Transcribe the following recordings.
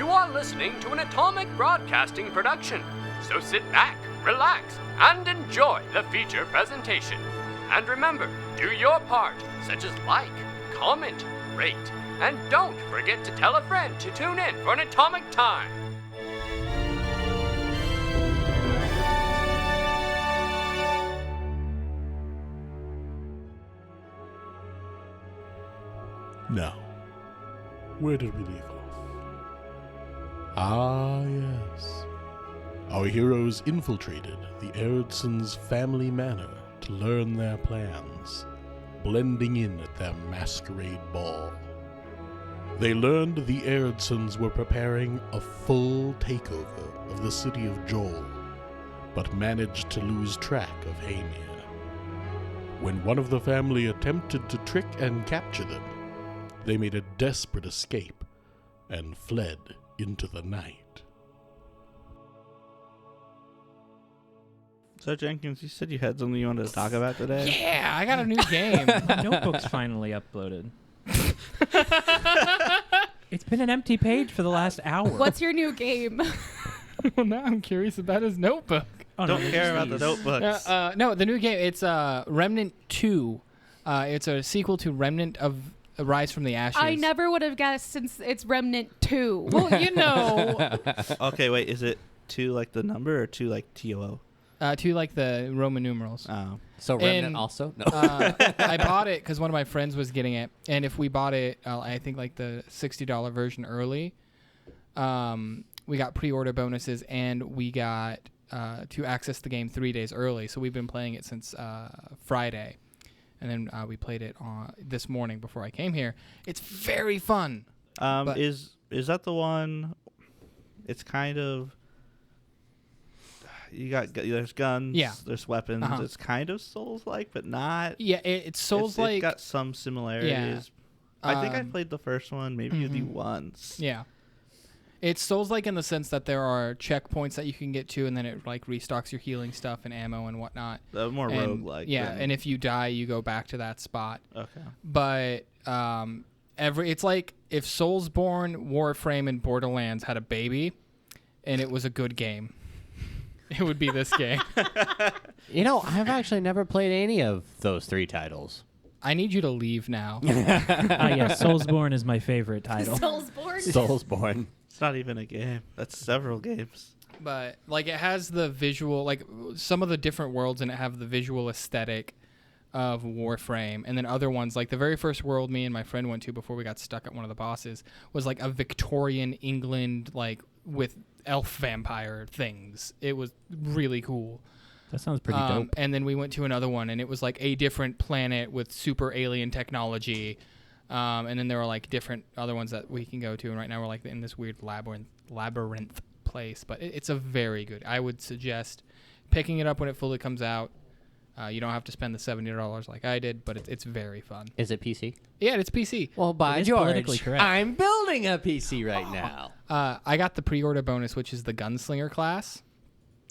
You are listening to an Atomic Broadcasting production, so sit back, relax, and enjoy the feature presentation. And remember, do your part, such as like, comment, rate, and don't forget to tell a friend to tune in for an Atomic Time. Now, where did we leave off? Ah, yes. Our heroes infiltrated the Ericssons' family manor to learn their plans, blending in at their masquerade ball. They learned the Ericssons were preparing a full takeover of the city of Joel, but managed to lose track of Hamir. When one of the family attempted to trick and capture them, they made a desperate escape and fled into the night. So, Jenkins, you said you had something you wanted to talk about today? Yeah, I got a new game. My notebook's finally uploaded. It's been an empty page for the last hour. What's your new game? Well, now I'm curious about his notebook. Oh, Don't no, care about the these. notebooks. No, the new game, it's Remnant 2. It's a sequel to Remnant of Rise from the Ashes. I never would have guessed since it's Remnant 2. Well, you know. Okay, wait, is it 2 like the number or 2 like TOO? 2 like the Roman numerals. Oh. So Remnant And, also? No. I bought it because one of my friends was getting it. And if we bought it, I think like the $60 version early, we got pre-order bonuses and we got to access the game 3 days early. So we've been playing it since Friday. And then we played it this morning before I came here. It's very fun. Is that the one? It's kind of there's guns, Yeah. there's weapons. Uh-huh. It's kind of Souls-like, but not. Yeah, it's Souls-like. It's got some similarities. I think I played the first one maybe the once. Yeah. It's Souls-like in the sense that there are checkpoints that you can get to, and then it like restocks your healing stuff and ammo and whatnot. More And, roguelike. Yeah, and if you die, you go back to that spot. Okay. But it's like if Soulsborne, Warframe, and Borderlands had a baby, and it was a good game. It would be this game. You know, I've actually never played any of those 3 titles. I need you to leave now. Yeah, Soulsborne is my favorite title. Soulsborne? Soulsborne. It's not even a game. That's several games. But like it has the visual, like some of the different worlds in it have the visual aesthetic of Warframe, and then other ones like the very first world me and my friend went to before we got stuck at one of the bosses was like a Victorian England, like with elf vampire things. It was really cool. That sounds pretty dope. And then we went to another one, and it was like a different planet with super alien technology. And then there were like different other ones that we can go to, and right now we're like in this weird labyrinth place. But it's a very good. I would suggest picking it up when it fully comes out. You don't have to spend the $70 like I did, but it's very fun. Is it PC? Yeah, it's PC. Well, by It is politically George, correct. I'm building a PC right now. I got the pre-order bonus, which is the Gunslinger class,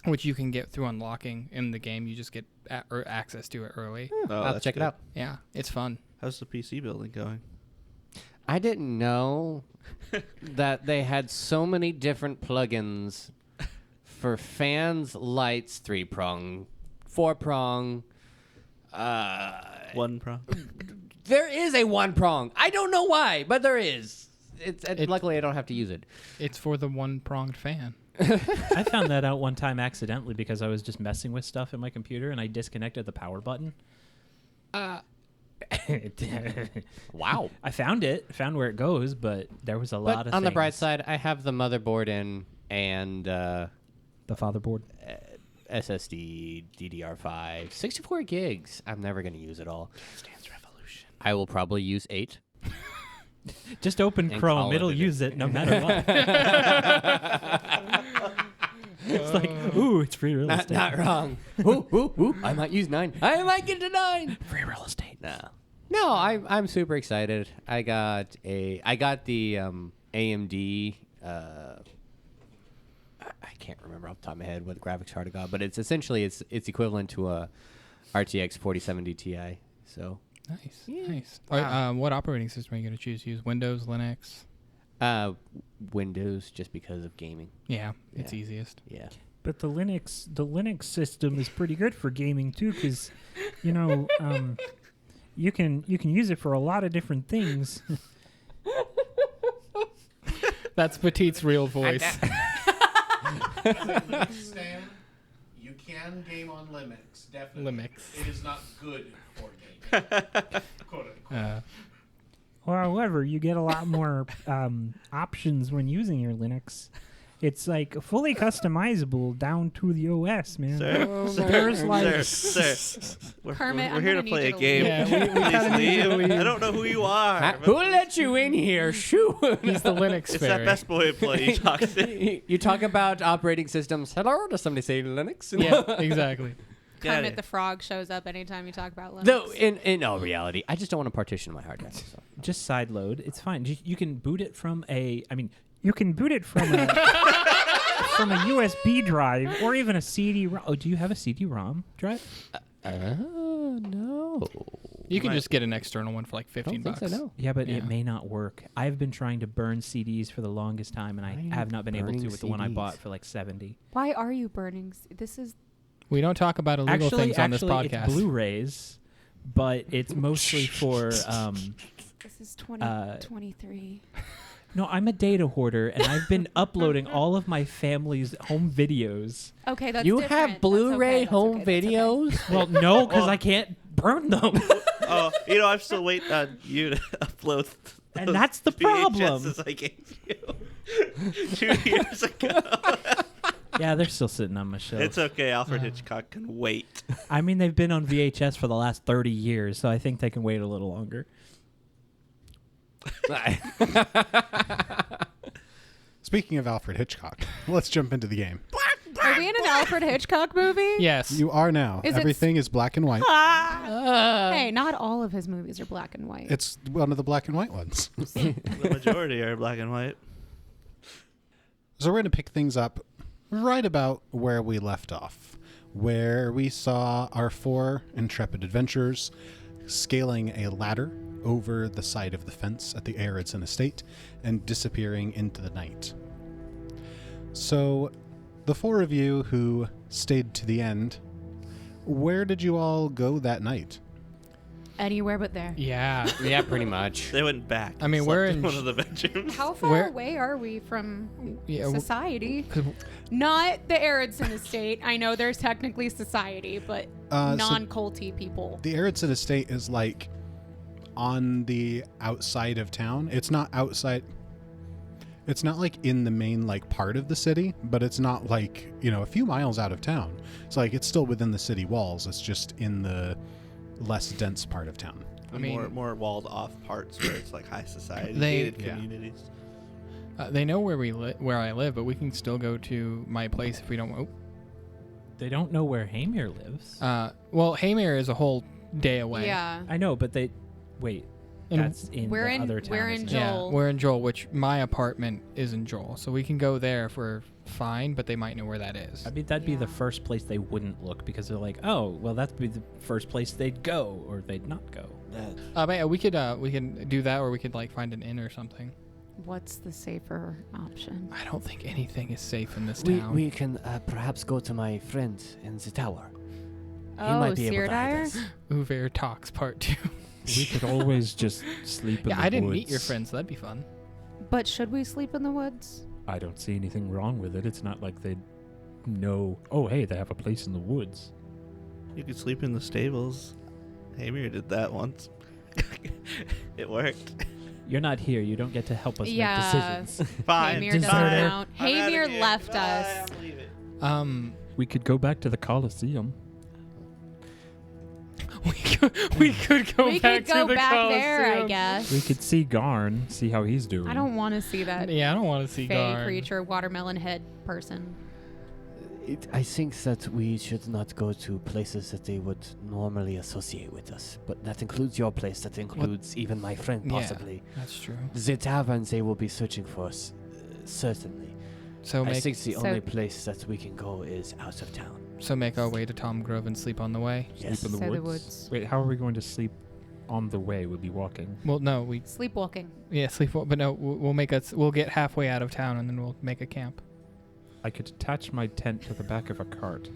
which you can get through unlocking in the game. You just get access to it early. Oh, I'll that's check good. it out. Yeah, it's fun. How's the PC building going? I didn't know that they had so many different plugins for fans, lights, 3-prong, 4-prong. One pro. There is a 1-prong. I don't know why, but there is. Luckily, I don't have to use it. It's for the one-pronged fan. I found that out one time accidentally because I was just messing with stuff in my computer and I disconnected the power button. Wow. I found where it goes, but there was a lot But of on the things. bright side, I have the motherboard in and The fatherboard. SSD, DDR5, 64 gigs. I'm never going to use it all. Stands Revolution. I will probably use 8. Just open And Chrome. call it It'll a day. use it no matter what. It's like, ooh, it's free real estate. Not wrong. Ooh, I might use 9. I might get to 9. Free real estate. No, I'm super excited. I got the AMD. I can't remember off the top of my head what the graphics card I got, but it's essentially it's equivalent to a RTX 4070 Ti. So Nice. Yeah. Nice. Wow. All right, what operating system are you going to choose? Use Windows, Linux? Windows, just because of gaming. Yeah, it's Yeah. easiest. Yeah. But the Linux system is pretty good for gaming too, because you know you can use it for a lot of different things. That's Petite's real voice. You can game on Linux, definitely. Linux. It is not good for gaming. Quote unquote. However, you get a lot more options when using your Linux. It's like fully customizable down to the OS, man. There's like Sir. We're Kermit, we're I'm here to gonna play a need game. you Yeah, we Please kinda need you to leave. leave. I don't know who you are. Who let you in here? Shoot! He's the Linux It's fairy. that best boy employee you talk to. You talk about operating systems. Hello, does somebody say Linux? Yeah, exactly. Get outta Kermit here. the Frog shows up anytime you talk about Linux. Though, in all reality, I just don't want to partition my hard drive. So. just side load. It's fine. You can boot it from a. I mean, you can boot it from a from a USB drive or even a CD-ROM. Oh, do you have a CD-ROM drive? No. You can Right. just get an external one for like 15 Don't think bucks. so, no. Yeah, but Yeah. it may not work. I've been trying to burn CDs for the longest time, and Why are I you have not been able to burning with the one I CDs? bought for like 70. Why are you burning? This is We don't talk about illegal things on this It's podcast. Blu-rays, but it's mostly for. this is 2023. No, I'm a data hoarder, and I've been uploading all of my family's home videos. Okay, that's You different. have Blu-ray home videos? Well, no, because I can't burn them. Oh, I'm still waiting on you to upload. And those that's the problem. VHSs I gave you 2 years ago. Yeah, they're still sitting on my shelf. It's okay. Alfred Hitchcock can wait. I mean, they've been on VHS for the last 30 years, so I think they can wait a little longer. Speaking of Alfred Hitchcock, let's jump into the game. Are we in an Alfred Hitchcock movie? Yes. You are now. Is it Everything is black and white. Hey, not all of his movies are black and white. It's one of the black and white ones. The majority are black and white. So we're going to pick things up right about where we left off, where we saw our four intrepid adventurers scaling a ladder over the side of the fence at the Aridson estate and disappearing into the night. So the four of you who stayed to the end, where did you all go that night? Anywhere but there. Yeah. Yeah, pretty much. They went back. I mean, Slept we're in in one of the bedrooms. How far Where- away are we from Yeah, w- society? 'Cause Not the Aridson estate. I know there's technically society, but So non-culty people. the Aridson estate is like on the outside of town. It's not outside. It's not like in the main like part of the city, but it's not like, a few miles out of town. It's like it's still within the city walls. It's just in the less dense part of town. The mean- more walled off parts where it's like high society, They- gated Yeah. communities. they know where I live, but we can still go to my place if we don't. Oh. They don't know where Hamir lives. Well, Haymere is a whole day away. Yeah. I know, but they... Wait. And That's in we're the in- other town. we're in isn't it? Yeah, Joel. we're in Joel, which my apartment is in Joel, so we can go there if we're fine. But they might know where that is. I mean, that'd be the Yeah. first place they wouldn't look because they're like, oh, well, that'd be the first place they'd go or they'd not go. But yeah, we can do that, or we could like find an inn or something. What's the safer option? I don't think anything is safe in this We, town. we can perhaps go to my friend in the tower. Oh, might be able to hide Seardire? us. Uver talks part 2. We could always just sleep in Yeah, the I didn't meet your woods. friends, so that'd be fun. But should we sleep in the woods? I don't see anything wrong with it. It's not like they'd know, oh, hey, they have a place in the woods. You could sleep in the stables. Hamir did that once. It worked. You're not here. You don't get to help us Yeah. make decisions. Fine. Hamir doesn't Deserter. count. I'm outta Hamir here. left Goodbye, us. I'm leaving. We could go back to the Coliseum. we could go We back could go to the back there, I Coliseum. guess. We could see Garn, see how he's doing. I don't want to see that Yeah, I don't want to see fey Garn. creature, watermelon head person. I think that we should not go to places that they would normally associate with us. But that includes your place. That includes even my friend, Yeah. possibly. That's true. The taverns they will be searching for us, certainly. So I make think the So- only place that we can go is out of town. make our way to Tom Grove and sleep on the way. Yes. Sleep in So the the woods. woods. Wait, how are we going to sleep on the way. We'll be walking. Well, no, we Sleepwalking. but no, we'll get halfway out of town and then we'll make a camp. I could attach my tent to the back of a cart.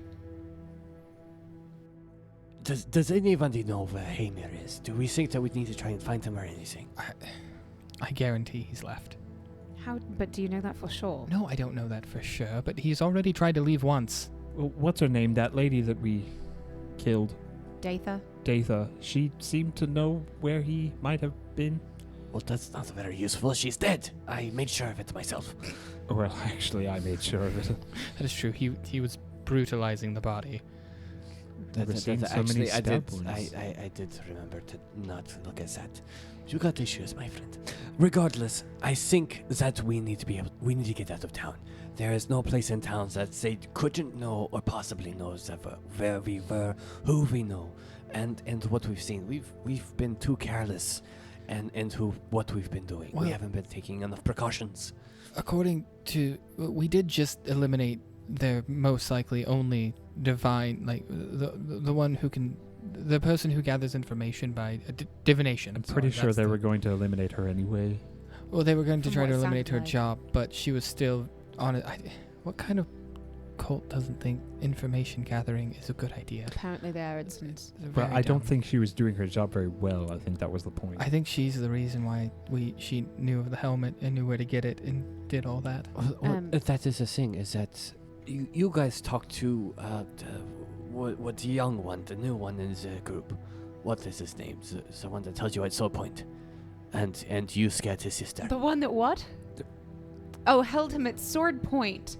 Does anybody know where Hamir is? Do we think that we need to try and find him or anything? I guarantee he's left. But do you know that for sure? No, I don't know that for sure, but he's already tried to leave once. What's her name? That lady that we killed, Datha? Datha. She seemed to know where he might have been. Well, that's not very useful. She's dead. I made sure of it myself. Well, actually, I made sure of it. That is true. He was brutalizing the body. Never seen so actually, many I did. stab wounds. I did remember to not look at that. You got issues, my friend. Regardless, I think that we need to get out of town. There is no place in town that they couldn't know or possibly knows ever where we were, who we know, and what we've seen. We've been too careless, and what we've been doing. Well, we haven't been taking enough precautions. According to, we did just eliminate their most likely only divine, like the one who can, the person who gathers information by divination. I'm pretty sure they were going to eliminate her anyway. Well, they were going to From try what to it eliminate her sounded like. job, but she was still on it. What kind of cult doesn't think information gathering is a good idea? Apparently they are. It's But I don't think she was doing her job very well. I think that was the point. I think she's the reason why she knew of the helmet and knew where to get it and did all that. That is the thing, is that you guys talked to what the young one, the new one in the group. What is his name? The one that tells you at Soul Point. And you scared his sister. The one that what? Held him at sword point.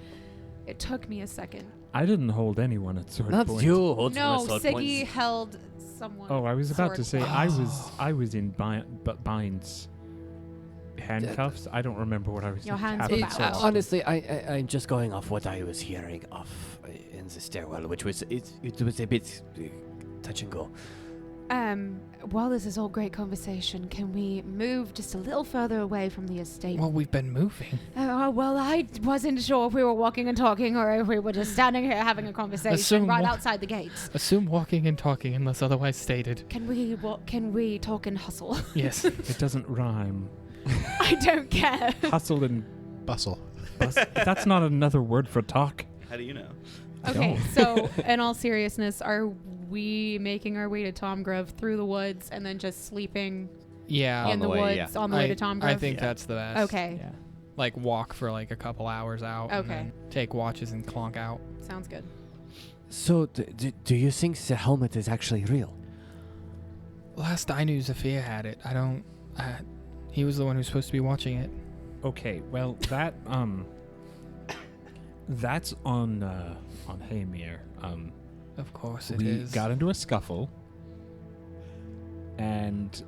It took me a second. I didn't hold anyone at sword Not point. you hold No, him at Sword Siggy Point. held someone. Oh, I was about to sword say point. I was in Bind's handcuffs. I don't remember what I was. Your hands happened were so bound. often. Honestly, I'm just going off what I was hearing in the stairwell, which was it was a bit touch and go. While this is all great conversation, can we move just a little further away from the estate? Well, we've been moving. Well, I wasn't sure if we were walking and talking or if we were just standing here having a conversation Assume right wa- outside the gates. Assume walking and talking unless otherwise stated. Can we talk and hustle? Yes. It doesn't rhyme. I don't care. Hustle and Bustle. that's not another word for talk. How do you know? Okay, so in all seriousness, are we making our way to Tom Grove through the woods and then just sleeping Yeah. in On the the way, woods yeah. on the way to Tom Grove? I think that's the best. Okay, Yeah. Like walk for like a couple hours out. and Okay. then take watches and clonk out. sounds good. So, do you think the helmet is actually real? Last I knew, Zafir had it. I don't. He was the one who's supposed to be watching it. Okay, well that that's on Hamir. Of course it We is. got into a scuffle, and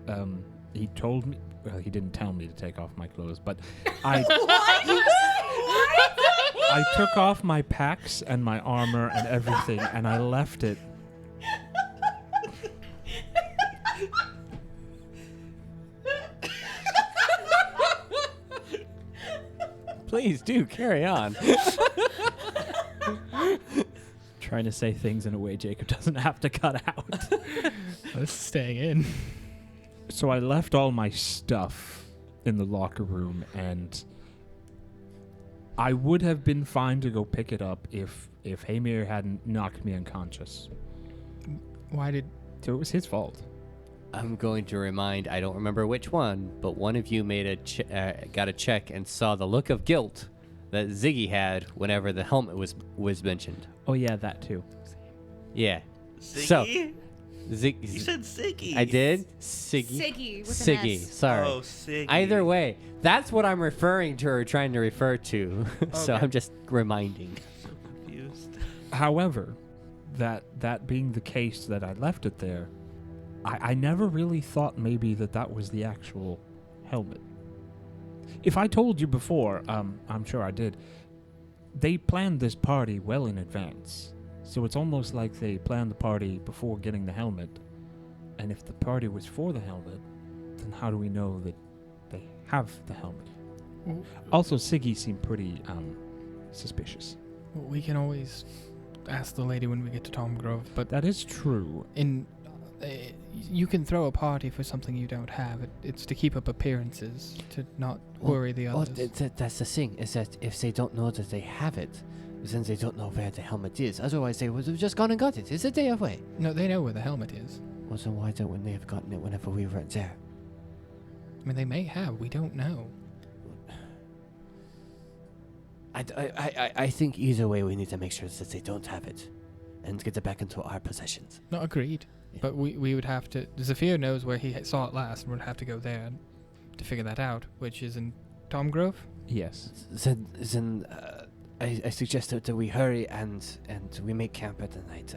he told me. Well, he didn't tell me to take off my clothes, but I I took off my packs and my armor and everything, and I left it. Please do carry on. Trying to say things in a way Jacob doesn't have to cut out. This is staying in. So I left all my stuff in the locker room, and I would have been fine to go pick it up if Hamir hadn't knocked me unconscious. Why did? So it was his fault. I'm going to remind, I don't remember which one, but one of you made got a check and saw the look of guilt that Ziggy had whenever the helmet was mentioned. Oh yeah, that too. Yeah. Siggy? So, You said Siggy. I did? Siggy. Siggy with Siggy. an S. Sorry. Oh, Siggy. Either way, that's what I'm referring to or trying to refer to. So Okay. I'm just reminding. So confused. However, that being the case that I left it there, I never really thought maybe that was the actual helmet. If I told you before, I'm sure I did, they planned this party well in advance. So it's almost like they planned the party before getting the helmet. And if the party was for the helmet, then how do we know that they have the helmet? Also, Siggy seemed pretty suspicious. We can always ask the lady when we get to Tom Grove, but That is true. you can throw a party for something you don't have. It's to keep up appearances, to not worry the others. That's the thing, is that if they don't know that they have it, then they don't know where the helmet is. Otherwise, they would have just gone and got it. It's a day away. No, they know where the helmet is. Well, then why don't they have gotten it whenever we weren't there? I mean, they may have. We don't know. I think either way we need to make sure that they don't have it and get it back into our possessions. No, agreed. Yeah. But we would have to... Zafir knows where he saw it last, and we'd have to go there to figure that out, which is in Tom Grove? Yes. Then I suggest that we hurry and we make camp at the night,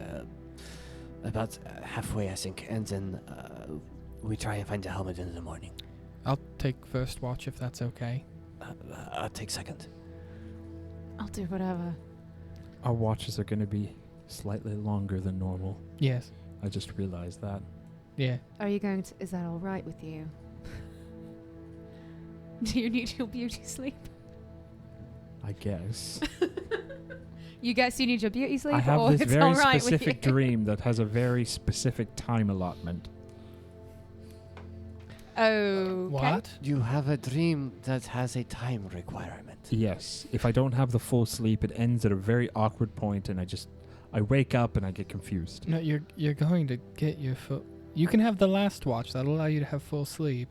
about halfway, I think, and then we try and find the helmet in the morning. I'll take first watch if that's okay. I'll take second. I'll do whatever. Our watches are going to be slightly longer than normal. Yes. I just realized that. Yeah. Are you going to... Is that all right with you? Do you need your beauty sleep? I guess. You guess you need your beauty sleep, I have or this it's very all right specific with you? dream that has a very specific time allotment. Okay. What? You have a dream that has a time requirement. Yes. If I don't have the full sleep, it ends at a very awkward point, and I wake up and I get confused. No, you're going to get your full... You can have the last watch. That'll allow you to have full sleep.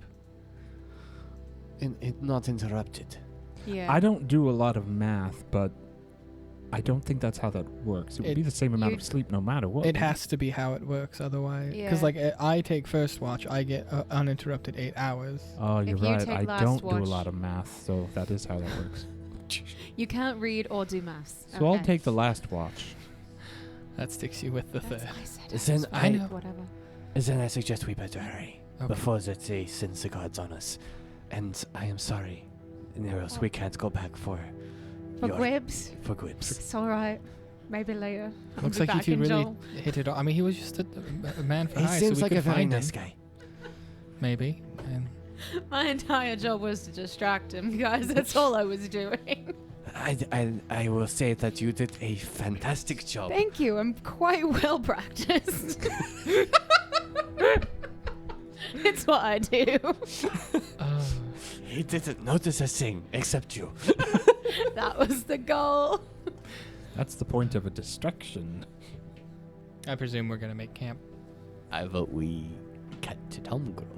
Not interrupted. Yeah. I don't do a lot of math, but I don't think that's how that works. It would be the same amount of sleep no matter what. It has to be how it works, otherwise. Because, Yeah. I take first watch, I get uninterrupted 8 hours. Oh, you're If you right. take I last don't do a watch- lot of math, so that is how that works. You can't read or do maths. So I'll Okay. take the last watch. That sticks you with the That's third. what I said. Then I know. Whatever. Then I suggest we better hurry Okay. before that they send the gods on us. And I am sorry, Neros, we can't go back for For your- Gwibs, For Gwibs. it's all right. Maybe later. I'll Looks be like you back two in really Joel. hit it off. I mean, he was just a man for He hire, seems so we like could a very find nice him. guy. Maybe. And My entire job was to distract him, guys. That's all I was doing. I will say that you did a fantastic job. Thank you. I'm quite well practiced. It's what I do. He didn't notice a thing except you. That was the goal. That's the point of a distraction. I presume we're going to make camp. I vote we cut to Tom Grove.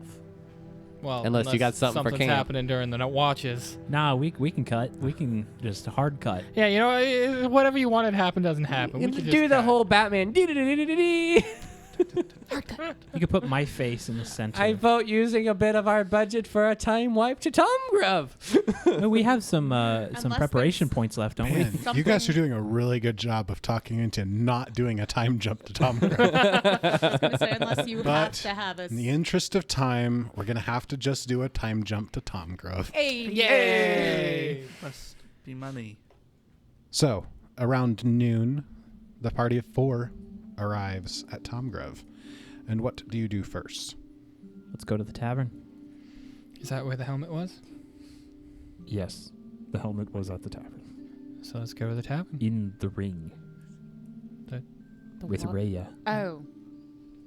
Well, Unless you got something for something's camp. happening during the watches. Nah, we can cut. We can just hard cut. Yeah, you know, whatever you wanted to happen doesn't happen. We can just Do the cut. whole Batman. You could put my face in the center. I vote using a bit of our budget for a time wipe to Tom Grove. No, we have some Unless preparation there's- points left, don't Man, we? you guys are doing a really good job of talking into not doing a time jump to Tom Grove. I was gonna say, unless you have But to have us. In the interest of time, we're going to have to just do a time jump to Tom Grove. Hey, Yay! Must be money. So, around noon, the party of 4 arrives at Tom Grove. And what do you do first? Let's go to the tavern. Is that where the helmet was? Yes, the helmet was at the tavern. So let's go to the tavern. In the ring The with what? Rhea. Oh,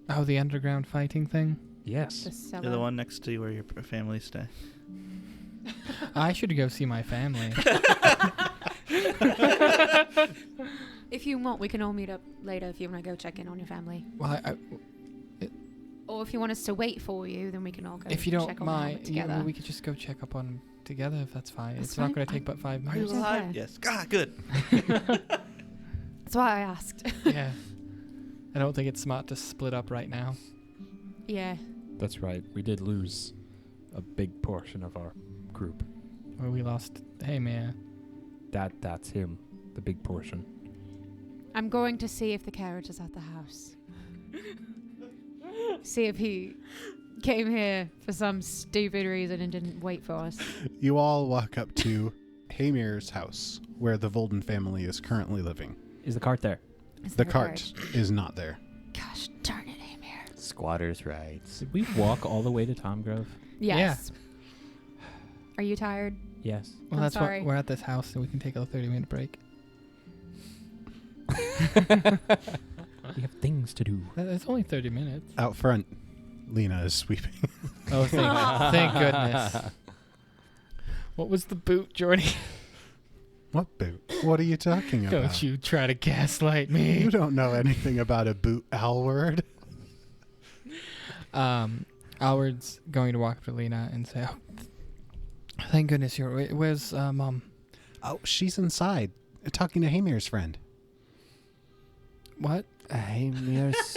Oh, the underground fighting thing? Yes. the cellar. You're the one next to where your family stay. I should go see my family. If you want, we can all meet up later if you want to go check in on your family. Well, Or if you want us to wait for you, then we can all go if you don't check on the helmet mind, yeah, together. we could just go check up on him together if that's fine. That's It's not fine. going to take but 5 Are you It's minutes. alive? okay. Yes. Ah, good. That's why I asked. Yeah. I don't think it's smart to split up right now. Yeah. That's right. We did lose a big portion of our group. Where we lost. Hey, man. That's him. The big portion. I'm going to see if the carrot is at the house. See if he came here for some stupid reason and didn't wait for us. You all walk up to Hamir's house, where the Volden family is currently living. Is the cart there? Is The there a cart is not there. Gosh darn it, Amir. Squatters' rights. Did we walk all the way to Tom Grove? Yes. Are you tired? Yes. Well, I'm that's sorry. what we're at this house, so we can take a 30-minute break. We have things to do. It's only 30 minutes. Out front, Lena is sweeping. Oh, thank goodness. What was the boot, Jordy? What boot? What are you talking about? Don't you try to gaslight me. You don't know anything about a boot, Alward. Alward's going to walk up to Lena and say, "Oh, thank goodness you're. Where's Mom?" Oh, she's inside, talking to Hamir's friend. What? Hamir's.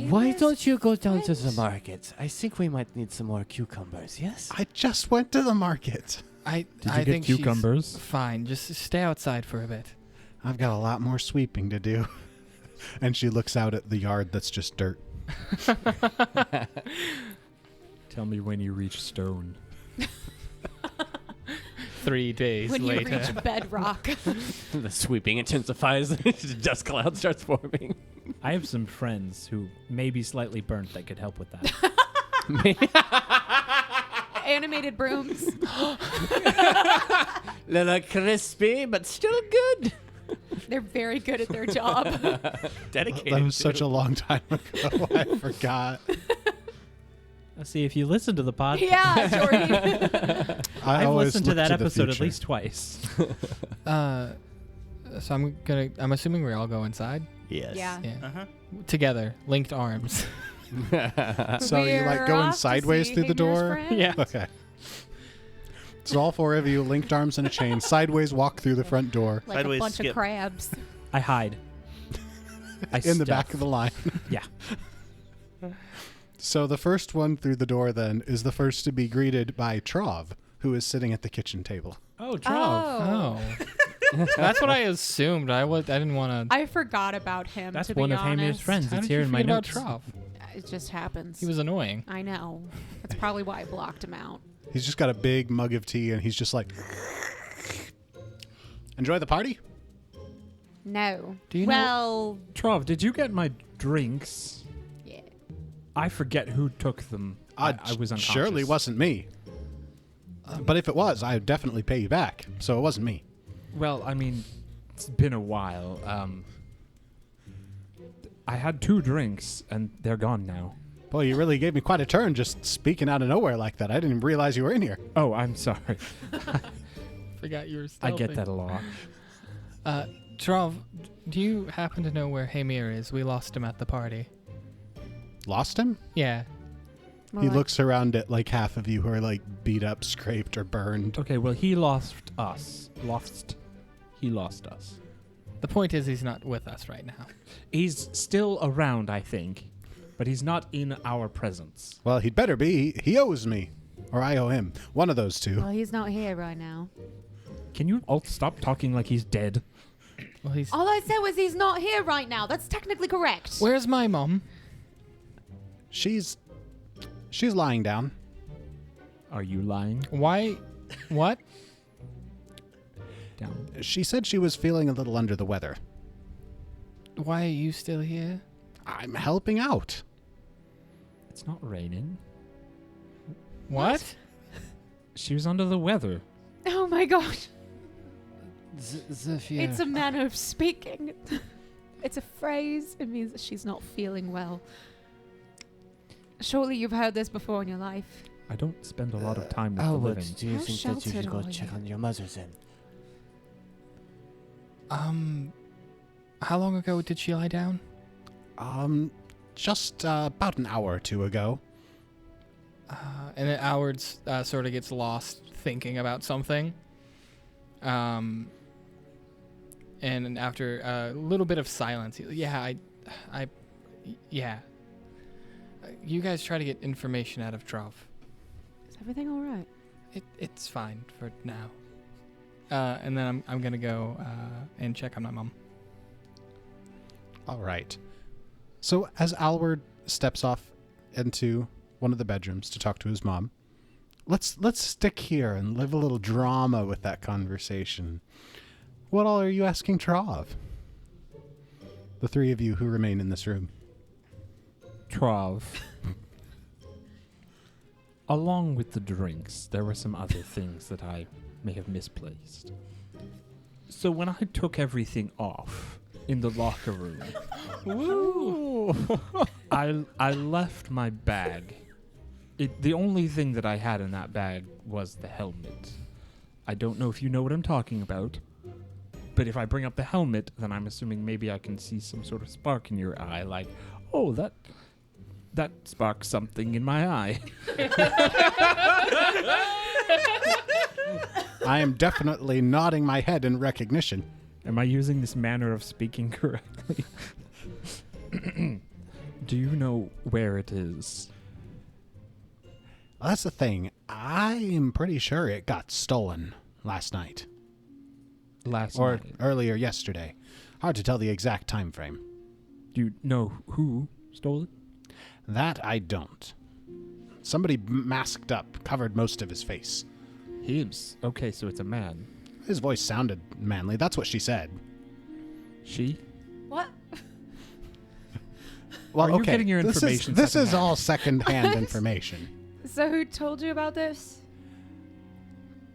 Why don't you go down to the market? I think we might need some more cucumbers, yes? I just went to the market. I Did you I get think cucumbers? she's fine. Just stay outside for a bit. I've got a lot more sweeping to do. And she looks out at the yard that's just dirt. Tell me when you reach stone. 3 days When you later. reach bedrock. The sweeping intensifies. Dust cloud starts forming. I have some friends who may be slightly burnt that could help with that. Animated brooms. Little crispy, but still good. They're very good at their job. Dedicated. That was such a long time ago. I forgot. Let's see, if you listen to the podcast. Yeah, Jordy. I've always listened to look that the episode at future. least twice. So I'm assuming we all go inside. Yes. Yeah. Yeah. Uh-huh. Together, linked arms. So you like We're going off to sideways see through the Hamir's door? friend. Yeah. Okay. So all four of you, linked arms in a chain, sideways walk through the front door Like Sideways a bunch skip. of crabs. I hide. I in the stealth. back of the line. Yeah. So the first one through the door then is the first to be greeted by Trov, who is sitting at the kitchen table. Oh, Trov. Oh. That's what I assumed. I didn't want to. I forgot about him. That's to one be of Hamir's honest. friends. How It's did here you in my forget about notes. Trov? It just happens. He was annoying. I know. That's probably why I blocked him out. He's just got a big mug of tea and he's just like, enjoy the party? No. Do you know- well, Trov, did you get my drinks? yeah. I forget who took them. I was unconscious. Surely wasn't me. But if it was, I'd definitely pay you back. So it wasn't me. Well, I mean, it's been a while. I had 2 drinks, and they're gone now. Boy, you really gave me quite a turn just speaking out of nowhere like that. I didn't even realize you were in here. Oh, I'm sorry. Forgot you were. I get that a lot. Trov, do you happen to know where Hamir is? We lost him at the party. Lost him? Yeah. Well, He I- looks around at like half of you who are like beat up, scraped, or burned. Okay, well, he lost us. He lost us. The point is, he's not with us right now. He's still around, I think, but he's not in our presence. Well, he'd better be. He owes me. Or I owe him. One of those two. Well, he's not here right now. Can you all stop talking like he's dead? Well, he's. All I said was he's not here right now. That's technically correct. Where's my mom? She's lying down. Are you lying? Why? What? Down. She said she was feeling a little under the weather. Why are you still here? I'm helping out. It's not raining. What? She was under the weather. Oh my gosh. Zephyr. It's a manner of speaking. It's a phrase. It means that she's not feeling well. Surely you've heard this before in your life. I don't spend a lot of time with the Alward, living. do you How think that you sheltered should go are check you? on your mother then? How long ago did she lie down? Just about an hour or two ago. And then Howard sort of gets lost thinking about something. And after a little bit of silence, yeah. You guys try to get information out of Trov. Is everything all right? It's fine for now. And then I'm gonna go and check on my mom. All right. So as Alward steps off into one of the bedrooms to talk to his mom, let's stick here and live a little drama with that conversation. What all are you asking Trov? The three of you who remain in this room. Trov. Along with the drinks, there were some other things that I may have misplaced. So when I took everything off in the locker room, I left my bag. The only thing that I had in that bag was the helmet. I don't know if you know what I'm talking about, but if I bring up the helmet, then I'm assuming maybe I can see some sort of spark in your eye, like, oh, that sparks something in my eye. I am definitely nodding my head in recognition. Am I using this manner of speaking correctly? Do you know where it is? Well, that's the thing. I am pretty sure it got stolen last night. Or Night. earlier yesterday. Hard to tell the exact time frame. Do you know who stole it? That I don't. Somebody masked up, covered most of his face. Hims. Okay, so it's a man. His voice sounded manly. That's what she said. She? What? Well, Are you getting your this information This is secondhand? all secondhand information. So who told you about this?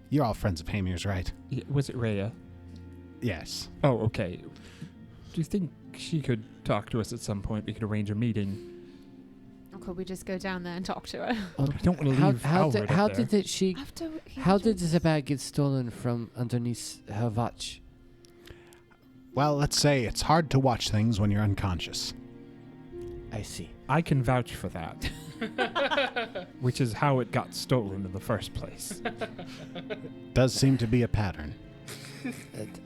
You're all friends of Hamir's, right? Was it Rhea? Yes. Oh, okay. Do you think she could talk to us at some point? We could arrange a meeting. Or could we just go down there and talk to her? We don't want to leave Albert how up there. did she? How did the bag get stolen from underneath her watch? Well, let's say it's hard to watch things when you're unconscious. I see. I can vouch for that. Which is how it got stolen in the first place. Does seem to be a pattern.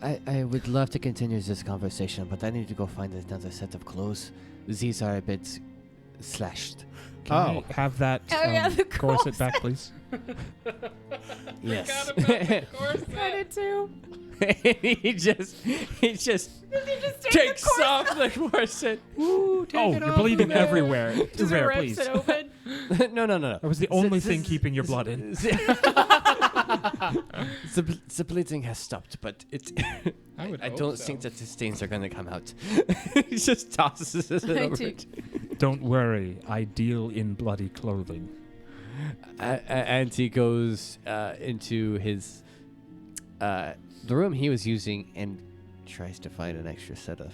I would love to continue this conversation, but I need to go find another set of clothes. These are a bit slashed. Can I have that the corset back, please? Yes. I did too. he just takes off the corset. Ooh, take Oh, it you're off bleeding of there. everywhere. Just Rare, rips please. it open. No. That was the only thing keeping your blood in. The bleeding has stopped, but I would I hope don't so. think that the stains are going to come out. He just tosses it I over. do. Don't worry, I deal in bloody clothing. And he goes into his the room he was using and tries to find an extra set of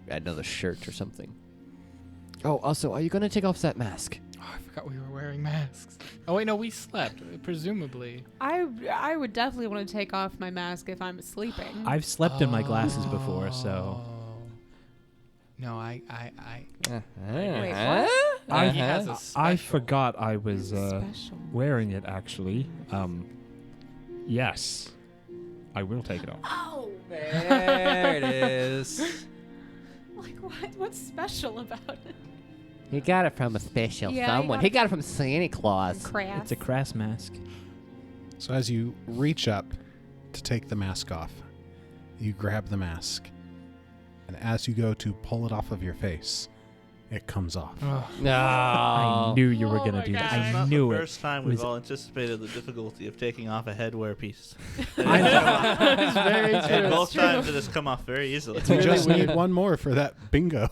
another shirt or something. Oh, also, are you going to take off that mask? Oh, I forgot we were wearing masks. Oh wait, no, we slept. Presumably. I would definitely want to take off my mask if I'm sleeping. I've slept in my glasses before, so. No, I. Wait, what? He has a I special. forgot I was Special. wearing it, actually. Yes. I will take it off. Oh, There it is. like what? What's special about it? He got it from a special Yeah, I someone. got He it got it from Santa Claus. Crass. It's a crass mask. So as you reach up to take the mask off, you grab the mask. And as you go to pull it off of your face, it comes off. No. I knew you were Oh going to my do that. God. I It's knew Not the it. first time Was- we've all anticipated the difficulty of taking off a headwear piece. It's very And true. both times it has come off very easily. We just need one more for that bingo.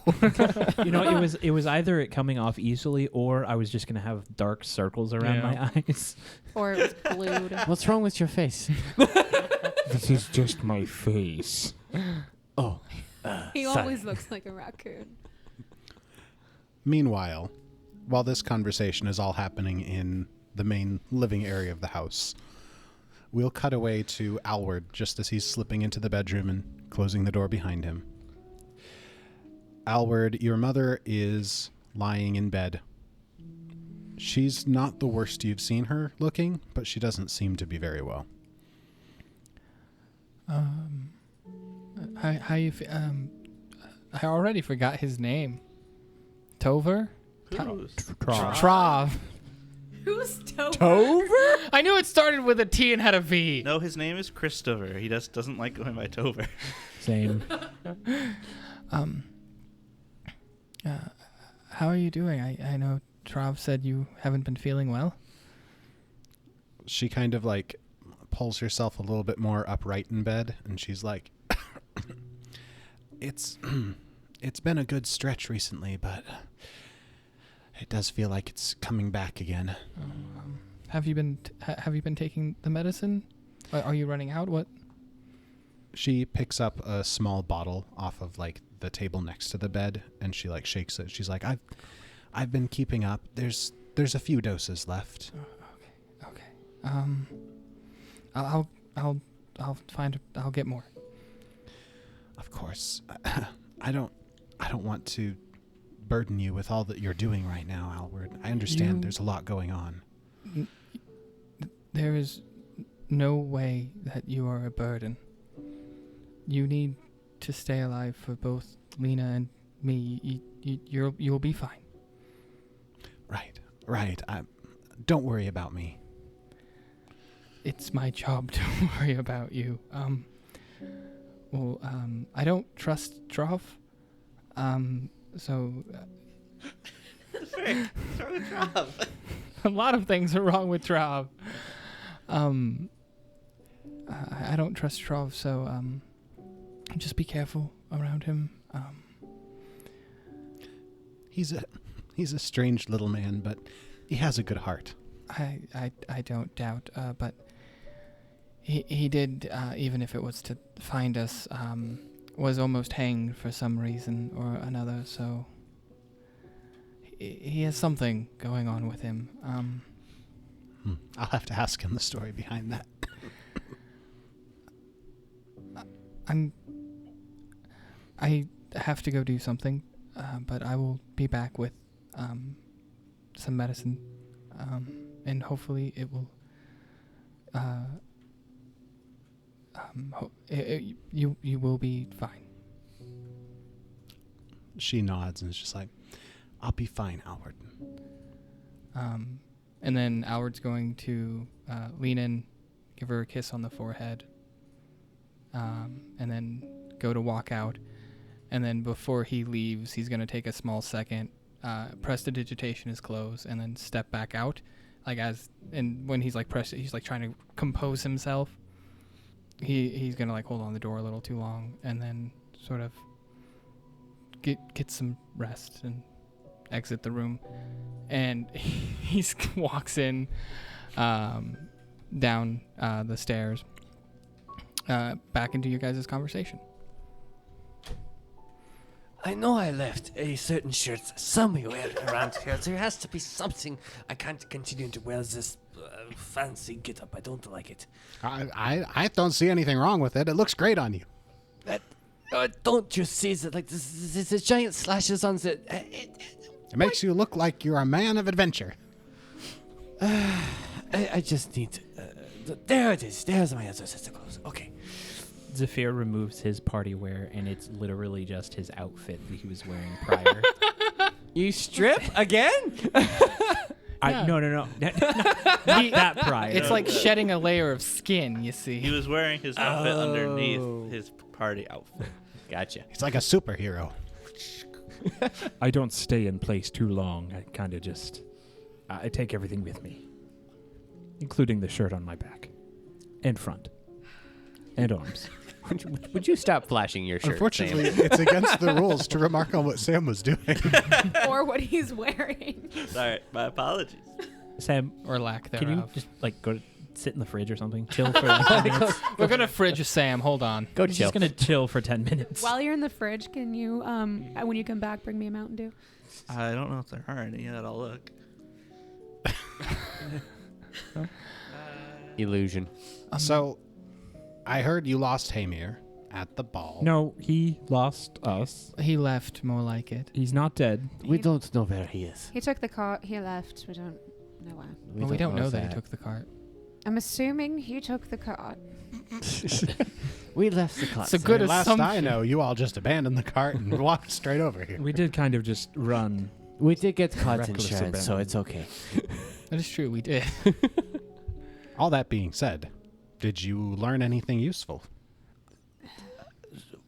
You know, it was either it coming off easily or I was just going to have dark circles around Yeah. my eyes. Or it was glued. What's wrong with your face? This is just my face. Oh. He Sorry. always looks like a raccoon. Meanwhile, while this conversation is all happening in the main living area of the house, we'll cut away to Alward just as he's slipping into the bedroom and closing the door behind him. Alward, your mother is lying in bed. She's not the worst you've seen her looking, but she doesn't seem to be very well. How you? I already forgot his name. Tover. Trav. Who's Tover? Tover? I knew it started with a T and had a V. No, his name is Christopher. He doesn't like going by Tover. Same. How are you doing? I know Trav said you haven't been feeling well. She kind of like pulls herself a little bit more upright in bed, and she's like, it's been a good stretch recently, but it does feel like it's coming back again. Have you been taking the medicine? Are you running out? What? She picks up a small bottle off of like the table next to the bed, and she like shakes it. She's like, I've been keeping up. There's a few doses left. Okay. I'll get more. Of course. I don't want to burden you with all that you're doing right now, Albert. I understand there's a lot going on. There is no way that you are a burden. You need to stay alive for both Lena and me. You'll be fine. Right. Don't worry about me. It's my job to worry about you. I don't trust Trov. So. What's wrong with Trov? A lot of things are wrong with Trov. I don't trust Trov, so just be careful around him. He's a strange little man, but he has a good heart. I don't doubt, but he did, even if it was to find us, was almost hanged for some reason or another, so he has something going on with him. I'll have to ask him the story behind that. I have to go do something, but I will be back with some medicine, and hopefully it will. You will be fine. She nods and is just like, I'll be fine, Albert. And then Albert's going to lean in, give her a kiss on the forehead, and then go to walk out. And then before he leaves, he's going to take a small second, prestidigitation his clothes, and then step back out. When he's like he's like trying to compose himself. He's going to like hold on the door a little too long, and then sort of get some rest and exit the room. And he walks in down the stairs back into your guys' conversation. I know I left a certain shirt somewhere around here. There has to be something. I can't continue to wear this fancy get-up. I don't like it. I don't see anything wrong with it. It looks great on you. Don't you see that? Like this giant slashes on the. It makes you look like you're a man of adventure. I just need. There it is. There's my other set of clothes. Okay. Zephyr removes his party wear, and it's literally just his outfit that he was wearing prior. You strip again? No. Not that prior. It's like shedding a layer of skin, you see. He was wearing his outfit underneath his party outfit. Gotcha. He's like a superhero. I don't stay in place too long. I kind of just... I take everything with me, including the shirt on my back and front and arms. Would you stop flashing your shirt, Unfortunately, Sam? it's against the rules to remark on what Sam was doing. Or what he's wearing. Sorry, my apologies. Sam, or lack thereof. can you just like go sit in the fridge or something? Chill for 10 minutes. We're going to fridge Sam. Hold on. Go I'm just going to chill for 10 minutes. While you're in the fridge, can you, when you come back, bring me a Mountain Dew? I don't know if there are any yet. I'll look. Illusion. So, I heard you lost Hamir at the ball. No, he lost us. He left, more like it. He's not dead. We don't know where he is. He took the cart. He left. We don't know why. We don't know that he took the cart. I'm assuming he took the cart. We left the cart. It's a good Last assumption. I know, you all just abandoned the cart and walked straight over here. We did kind of just run. We did get cart Reckless insurance, so abandon. it's okay. That is true. We did. All that being said, did you learn anything useful?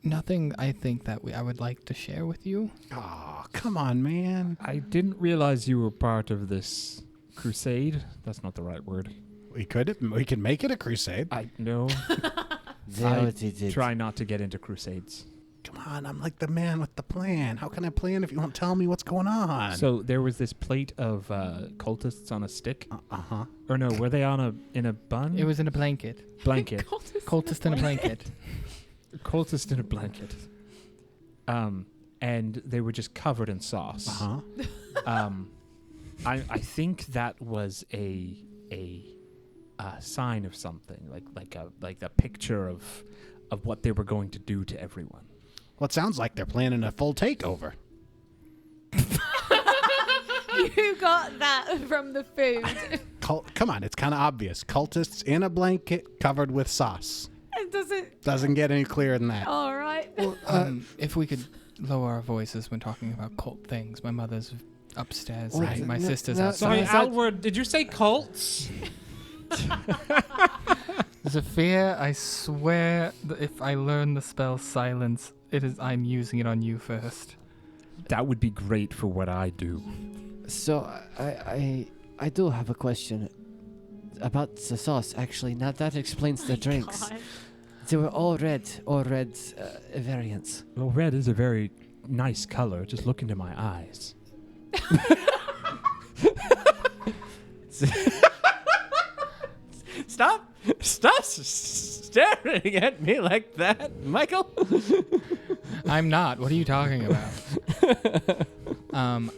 Nothing I think that I would like to share with you. Oh, come on, man. I didn't realize you were part of this crusade. That's not the right word. We could make it a crusade. I know. There it is. Try not to get into crusades. Come on, I'm like the man with the plan. How can I plan if you won't tell me what's going on? So there was this plate of cultists on a stick. Uh-huh. Or no, were they in a bun? It was in a blanket. Blanket. Cultist in a blanket. Cultist in a blanket. and they were just covered in sauce. Uh-huh. I think that was a sign of something, like a picture of what they were going to do to everyone. Well, it sounds like they're planning a full takeover. You got that from the food. Come on, it's kind of obvious. Cultists in a blanket covered with sauce. It doesn't. Doesn't get any clearer than that. All right. If we could lower our voices when talking about cult things. My mother's upstairs. Right. My sister's No, outside. Sorry, Alward, did you say cults? Zephyr, I swear that if I learn the spell silence, I'm using it on you first. That would be great for what I do. So I do have a question about the sauce. Actually, now that explains the drinks. God. They were all red variants. Well, red is a very nice color. Just look into my eyes. Stop staring at me like that, Michael. I'm not. What are you talking about?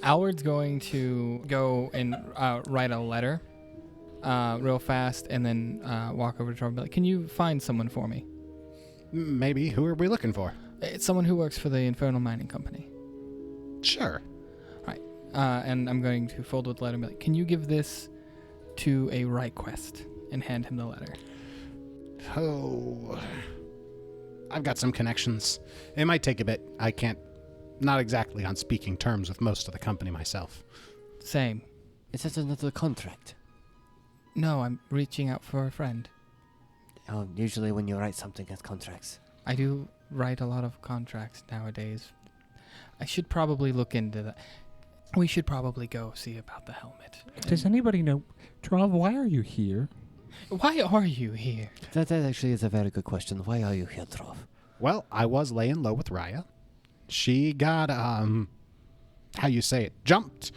Alward's going to go and write a letter real fast and then walk over to Tor and be like, can you find someone for me? Maybe. Who are we looking for? It's someone who works for the Infernal Mining Company. Sure. Right. And I'm going to fold with the letter and be like, can you give this to a right quest? And hand him the letter. Oh. I've got some connections. It might take a bit. I can't... Not exactly on speaking terms with most of the company myself. Same. Is that another contract? No, I'm reaching out for a friend. Oh, usually when you write something as contracts. I do write a lot of contracts nowadays. I should probably look into that. We should probably go see about the helmet. Does anybody know... Trav, why are you here? Why are you here? That actually is a very good question. Why are you here, Trov? Well, I was laying low with Raya. She got, how you say it, jumped,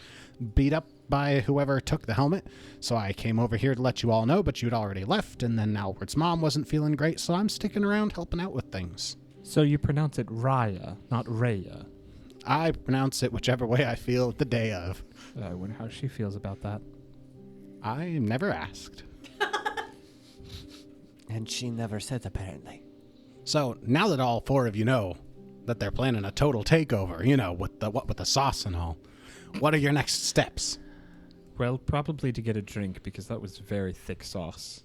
beat up by whoever took the helmet. So I came over here to let you all know, but you'd already left, and then Albert's mom wasn't feeling great, so I'm sticking around helping out with things. So you pronounce it Raya, not Raya. I pronounce it whichever way I feel the day of. I wonder how she feels about that. I never asked. And she never said, apparently. So now that all four of you know that they're planning a total takeover, you know, with the sauce and all, what are your next steps? Well, probably to get a drink, because that was very thick sauce.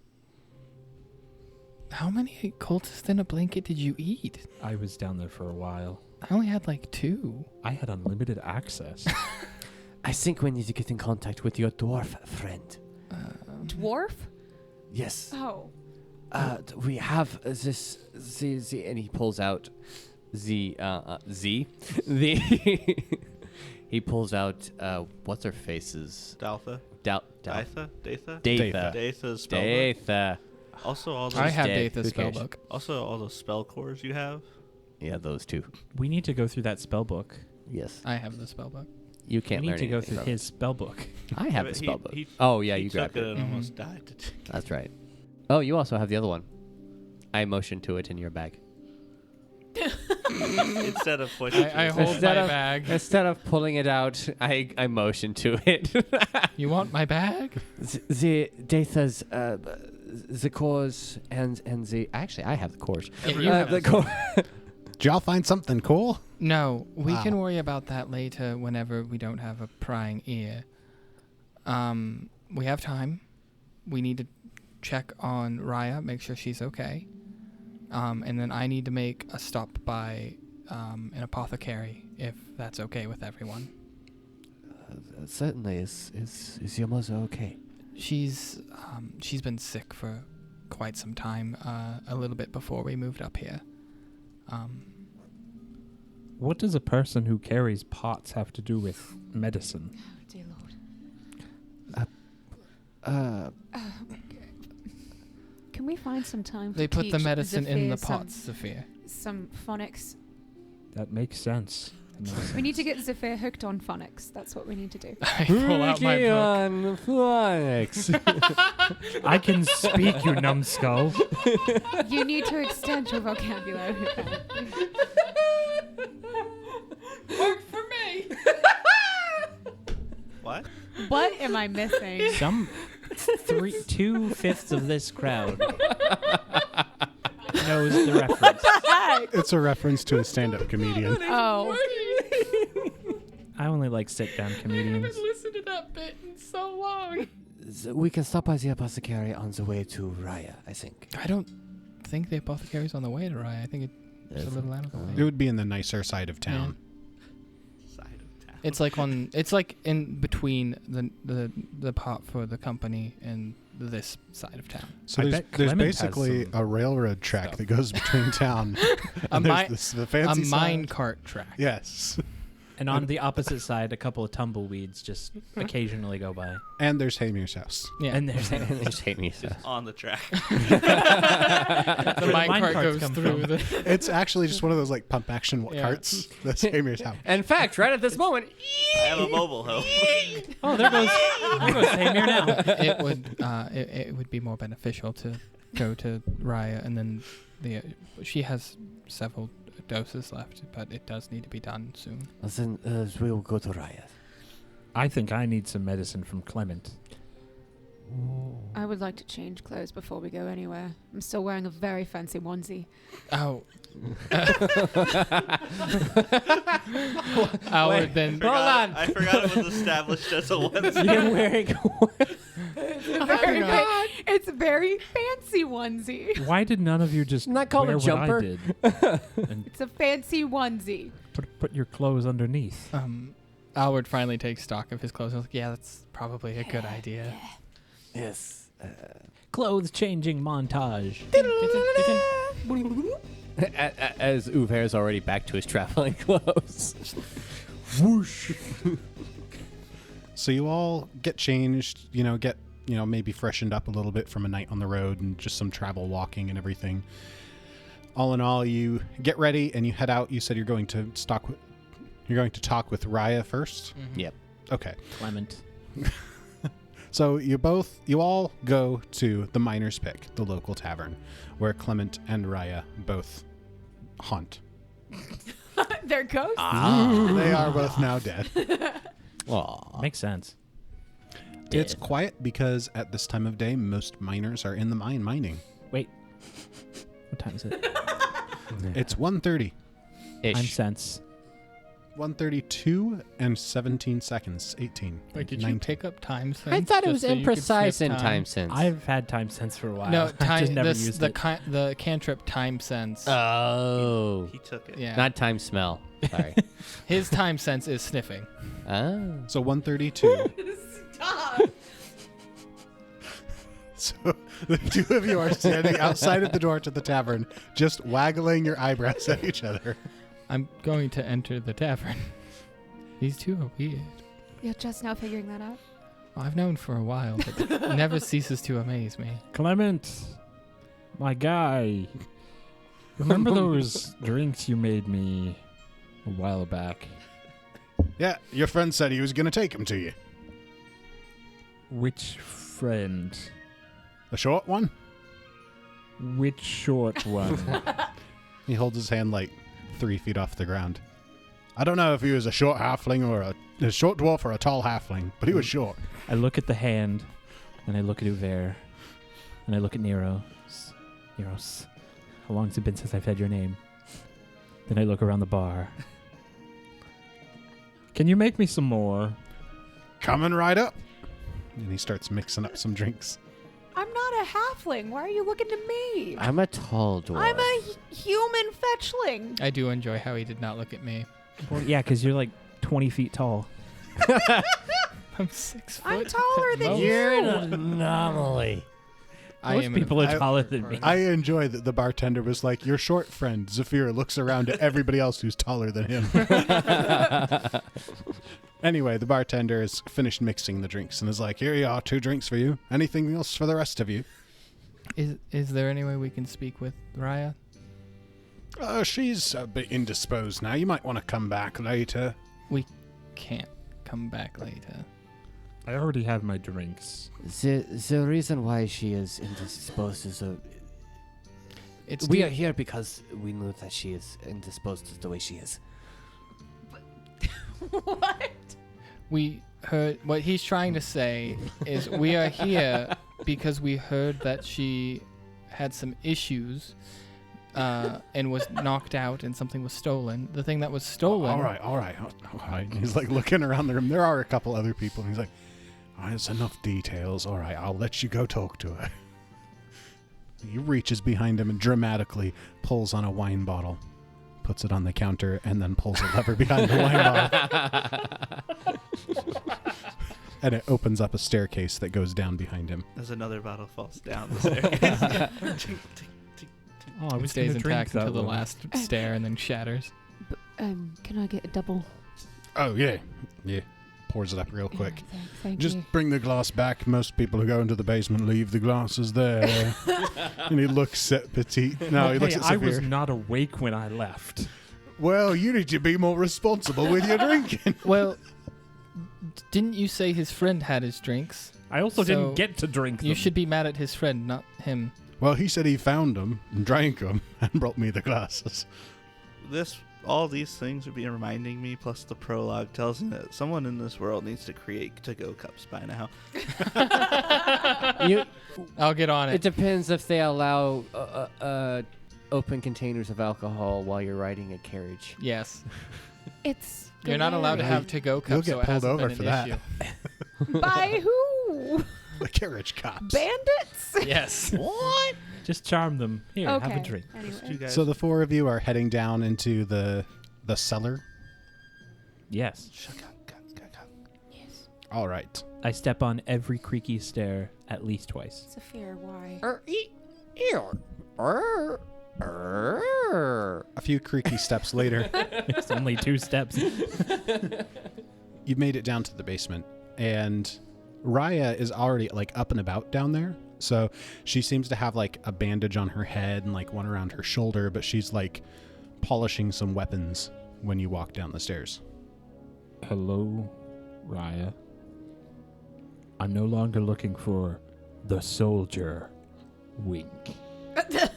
How many cultists in a blanket did you eat? I was down there for a while. I only had like 2. I had unlimited access. I think we need to get in contact with your dwarf friend. Dwarf? Yes. Oh. We have this, and he pulls out he pulls out, what's her faces? Daltha? Datha? Datha? Datha's spellbook. Datha. Also, all those I have dead. Datha's Who cares? spellbook. Also, all those spell cores you have. Yeah, those two. We need to go through that spell book. Yes. I have the spellbook. You can't We need learn to go anything through from his spell book. it. I have the He- spellbook. he- Oh, yeah, he you took grabbed it it. and almost died. To take it. That's right. Oh, you also have the other one. I motioned to it in your bag. Instead of pushing I it. hold my Instead of- bag. Instead of pulling it out, I motioned to it. You want my bag? The Datha's, the cores and the... Actually, I have the cores. Yeah, you have the the core. Did y'all find something cool? No, we Wow. can worry about that later whenever we don't have a prying ear. We have time. We need to check on Raya, make sure she's okay. And then I need to make a stop by an apothecary, if that's okay with everyone. Certainly. Is your mother okay? She's been sick for quite some time, a little bit before we moved up here. What does a person who carries pots have to do with medicine? Dear Lord. Can we find some time They to put the teach medicine in the Zephyr pots, Sophia. some phonics? That makes sense. We need to get Zephyr hooked on phonics. That's what we need to do. I pull out my book. Phonics. I can speak, you numbskull. You need to extend your vocabulary. What am I missing? Some 2/5 of this crowd knows the reference. It's a reference to a stand-up comedian. Oh. I only like sit-down comedians. listened to that bit in so long. We can stop by the apothecary on the way to Raya, I think. I don't think the apothecary's on the way to Rye. I think it's a little out of the way. It would be in the nicer side of town. Side of town. It's like it's like in between the pot for the company and this side of town. So I there's bet Clement has basically some a railroad track stuff. that goes between town. A and there's the A fancy mine side. cart track. Yes. And on the opposite side, a couple of tumbleweeds just occasionally go by. And there's Hamir's house. Yeah. And there's Just hate me. Just on the track. the mine cart carts goes come through from. the. It's actually just one of those like pump action Yeah. carts. That's Hamir's house. In fact, right at this moment, I have a mobile home. Oh, there goes Samir now. It would be more beneficial to go to Raya and then she has several doses left, but it does need to be done soon. Then we'll go to Raya. I think I need some medicine from Clement. I would like to change clothes before we go anywhere. I'm still wearing a very fancy onesie. Oh. Howard then. I forgot it was established as a onesie. You're wearing It's a very fancy onesie. Why did none of you just Not called a wear jumper? what I did and It's a fancy onesie. put your clothes underneath? Howard finally takes stock of his clothes. I was like, yeah, that's probably a good idea. Yes. clothes changing montage. as Uver's already back to his traveling clothes. Whoosh. So you all get changed, maybe freshened up a little bit from a night on the road and just some travel walking and everything. All in all, you get ready and you head out. You said you're going to talk with Raya first? Mm-hmm. Yep. Okay. Clement. So you all go to the Miner's Pick, the local tavern, where Clement and Raya both haunt. They're ghosts. They are both now dead. Aw. Makes sense. It's quiet because at this time of day, most miners are in the mine mining. Wait. What time is it? It's 1:30. I'm sense. 1:32 and 17 seconds. 18. Wait, did 19. you pick up time sense? I thought it just was so you could imprecise snip in time sense. I've had time sense for a while. No, I just never the used it. the cantrip time sense. Oh. He took it. Yeah. Not time smell. Sorry. His time sense is sniffing. Oh. So 1:32. Stop. So the two of you are standing outside of the door to the tavern, just waggling your eyebrows at each other. I'm going to enter the tavern. These two are weird. You're just now figuring that out? Well, I've known for a while, but it never ceases to amaze me. Clement, my guy. Remember those drinks you made me a while back? Yeah, your friend said he was going to take them to you. Which friend? The short one? Which short one? He holds his hand like 3 feet off the ground. I don't know if he was a short halfling or a short dwarf or a tall halfling, but he was short. I look at the hand, and I look at Uver, and I look at Neros. Neros, how long has it been since I've had your name? Then I look around the bar. Can you make me some more? Coming right up. And he starts mixing up some drinks. I'm not a halfling. Why are you looking to me? I'm a tall dwarf. I'm a human fetchling. I do enjoy how he did not look at me. Well, yeah, because you're like 20 feet tall. I'm 6 foot. I'm taller at than most. you. You're an anomaly. I Most am people an are taller than me. I enjoy that the bartender was like, your short friend, Zafir, looks around at everybody else who's taller than him. Anyway, the bartender has finished mixing the drinks and is like, here you are, 2 drinks for you. Anything else for the rest of you? Is there any way we can speak with Raya? She's a bit indisposed now. You might want to come back later. We can't come back later. I already have my drinks. The reason why she is indisposed is It's we are here because we know that she is indisposed the way she is. What? We heard what he's trying to say is we are here because we heard that she had some issues and was knocked out and something was stolen. The thing that was stolen. All right. He's like looking around the room. There are a couple other people. And he's like, there's enough details. All right, I'll let you go talk to her. He reaches behind him and dramatically pulls on a wine bottle, puts it on the counter, and then pulls a lever behind the wine bottle. And it opens up a staircase that goes down behind him. As another bottle falls down the staircase. Oh, I was stays gonna drink intact until the one. last stair and then shatters. Can I get a double? Oh, yeah. Pours it up real quick. Thank Just you. bring the glass back. Most people who go into the basement leave the glasses there. And he looks at Petite. No, he looks at I Severe. was not awake when I left. Well, you need to be more responsible with your drinking. Well, didn't you say his friend had his drinks? I also So didn't get to drink them. You should be mad at his friend, not him. Well, he said he found them and drank them and brought me the glasses. All these things would be reminding me, plus the prologue tells me that someone in this world needs to create to-go cups by now. I'll get on It it. depends if they allow open containers of alcohol while you're riding a carriage. Yes. It's You're not allowed to have to-go cups, get so it pulled hasn't over been for an that. issue. By who? The carriage cops. Bandits? Yes. What? Just charm them. Here, have a Okay. drink. You Anyway. guys, So the four of you are heading down into the cellar. Yes. Yes. All right. I step on every creaky stair at least twice. It's a fair why. A few creaky steps later, It's only 2 steps. you've made it down to the basement, and Raya is already like up and about down there. So she seems to have like a bandage on her head and like one around her shoulder, but she's like polishing some weapons when you walk down the stairs. Hello, Raya. I'm no longer looking for the soldier. Wink. I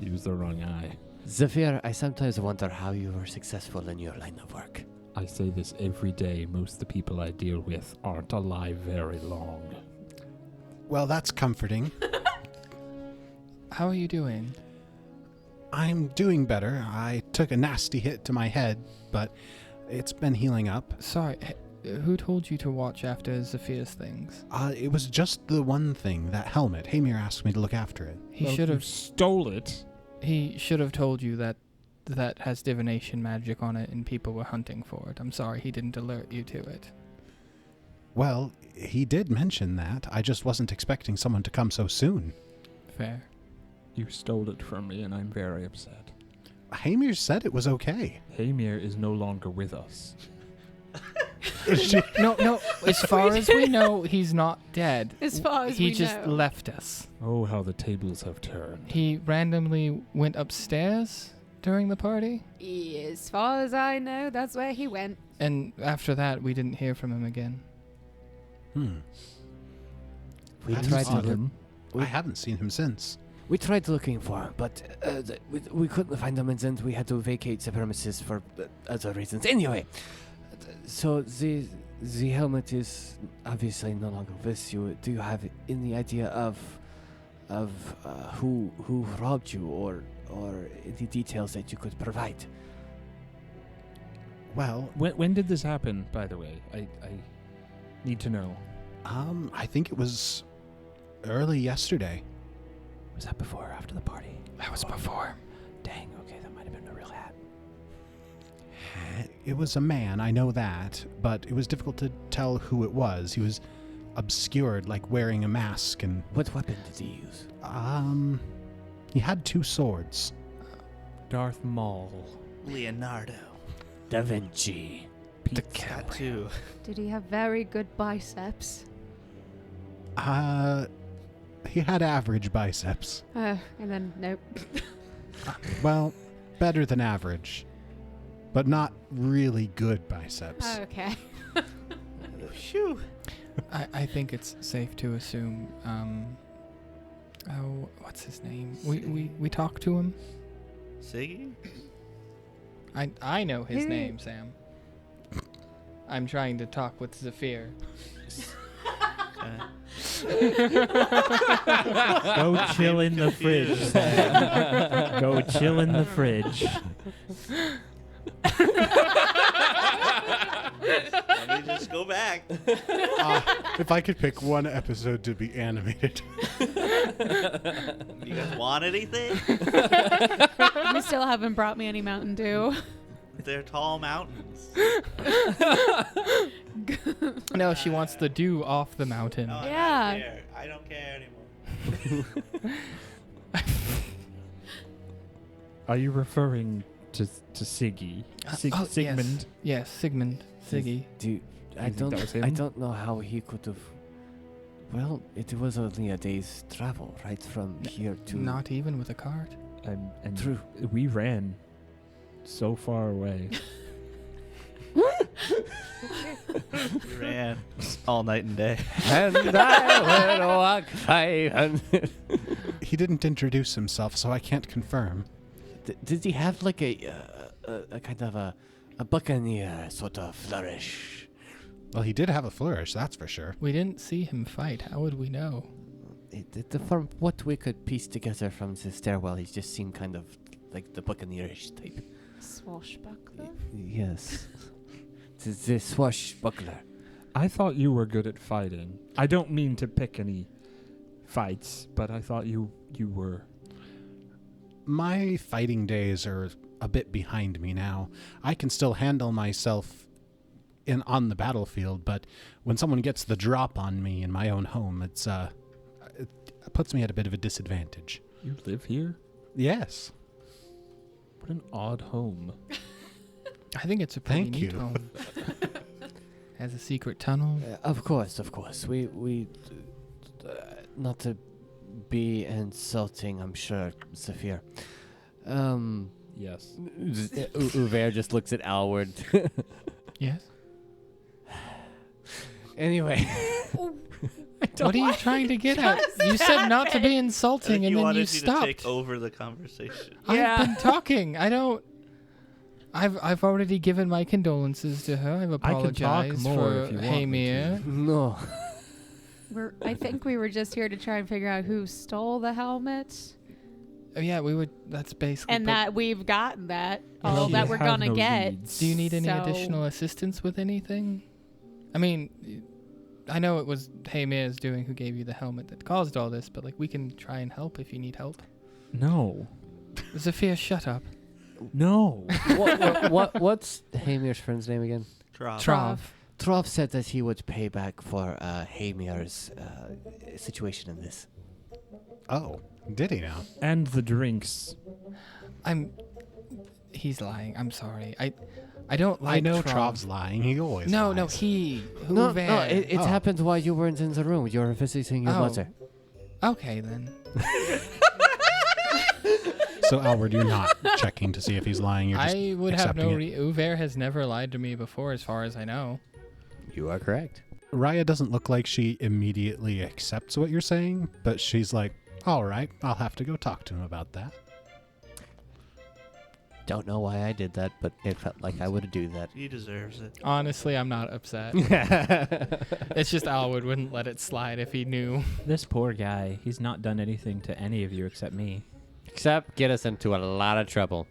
used the wrong eye. Zafir, I sometimes wonder how you were successful in your line of work. I say this every day. Most of the people I deal with aren't alive very long. Well, that's comforting. How are you doing? I'm doing better. I took a nasty hit to my head, but it's been healing up. Sorry, who told you to watch after Zephyr's things? It was just the one thing, that helmet. Hamir asked me to look after it. He Well, should you have. stole it. He should have told you that has divination magic on it, and people were hunting for it. I'm sorry he didn't alert you to it. Well, he did mention that. I just wasn't expecting someone to come so soon. Fair. You stole it from me, and I'm very upset. Hamir said it was okay. Hamir is no longer with us. No. As far as we know, he's not dead. As far as he we just know. left us. Oh, how the tables have turned. He randomly went upstairs during the party, As far as I know, that's where he went. and after that, we didn't hear from him again. We That's tried odd. to look, I haven't seen him since. we tried looking for him, but we couldn't find him, and then we had to vacate the premises for other reasons. Anyway, so the helmet is obviously no longer with you. Do you have any idea of who robbed you, or any details that you could provide? Well, When did this happen, by the way? I need to know. I think it was early yesterday. Was that before or after the party? That was before. Dang, okay, that might have been a real hat. It was a man, I know that, but it was difficult to tell who it was. He was obscured, like wearing a mask, and What weapon did he use? he had 2 swords. Darth Maul. Leonardo. Da Vinci. Tattoo. Did he have very good biceps? He had average biceps. And then, nope. Well, better than average, but not really good biceps. Okay. Phew. I think it's safe to assume. What's his name? We talked to him. Siggy? I know his Who? name, Sam. I'm trying to talk with Zephyr. Go chill in the fridge, Sam. Go chill in the fridge. Let me just go back. If I could pick one episode to be animated. You guys want anything? You still haven't brought me any Mountain Dew. They're tall mountains. No, she wants the dew off the mountain. No, Yeah. I don't care anymore. Are you referring to Siggy? Sigmund? Yes, Sigmund. Siggy. Dude, I think that was him? don't know how he could have. Well, it was only a day's travel, right from here to. Not even with a cart. And True. we ran so far away. We ran all night and day. And I will walk 500. He didn't introduce himself, so I can't confirm. Did he have like a kind of a buccaneer sort of flourish? Well, he did have a flourish, that's for sure. We didn't see him fight. How would we know? From what we could piece together from the stairwell, he just seemed kind of like the buccaneerish type. Swashbuckler? Yes. The swashbuckler. I thought you were good at fighting. I don't mean to pick any fights, but I thought you were. My fighting days are a bit behind me now. I can still handle myself on the battlefield, but when someone gets the drop on me in my own home, it puts me at a bit of a disadvantage. You live here? Yes. What an odd home. I think it's a pretty Thank neat you. home. Has a secret tunnel. Of course. We not to be insulting, I'm sure, Zephyr. Yes. Uver just looks at Alward. Yes. Anyway. What are you trying to get at? You said not to be insulting, and then wanted you you stopped. to take over the conversation. I've been talking. I've already given my condolences to her. I've I can talk apologized more for if you want me Hamir. No. I think we were just here to try and figure out who stole the helmet, Oh, yeah, we would. That's basically. and but that we've gotten that. And All you that we're have gonna no get. leads. Do you need any So- additional assistance with anything? I mean, I know it was Hamir's doing who gave you the helmet that caused all this, but like we can try and help if you need help. No. Zephyr, shut up. No. What's Hamir's friend's name again? Trav. Trav said that he would pay back for Hamir's situation in this. Oh, did he now? And the drinks. He's lying. I'm sorry. I don't like. I know Trav. Trav's lying. He always No, lies. no, he. No, Uver. it Oh. happened while you weren't in the room. You were visiting your Oh. mother. Okay then. So, Alward, you're not checking to see if he's lying. You're just I would have no. accepting it. Uver has never lied to me before, as far as I know. You are correct. Raya doesn't look like she immediately accepts what you're saying, but she's like, all right, I'll have to go talk to him about that. Don't know why I did that, but it felt like I would do that. He deserves it. Honestly, I'm not upset. It's just Alwood wouldn't let it slide if he knew. This poor guy, he's not done anything to any of you except me. Except get us into a lot of trouble.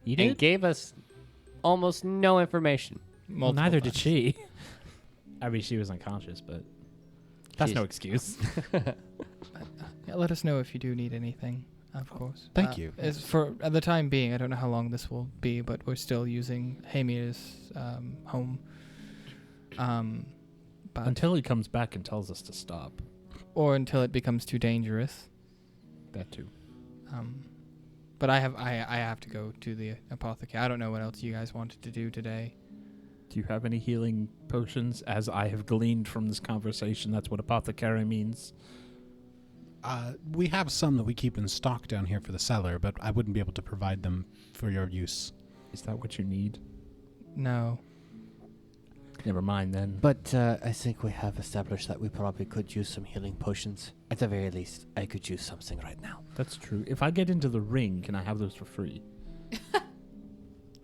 You And did? gave us almost no information. Well, Multiple neither did times. she. I mean, she was unconscious, but that's She's- no excuse. Yeah, let us know if you do need anything, of course. Thank you. As for at the time being, I don't know how long this will be, but we're still using Hamir's home. But Until he comes back and tells us to stop. or until it becomes too dangerous. That too. But I have to go to the apothecary. I don't know what else you guys wanted to do today. Do you have any healing potions? As I have gleaned from this conversation, that's what apothecary means. We have some that we keep in stock down here for the cellar, but I wouldn't be able to provide them for your use. Is that what you need? No. Never mind then. But I think we have established that we probably could use some healing potions. At the very least, I could use something right now. That's true. If I get into the ring, can I have those for free?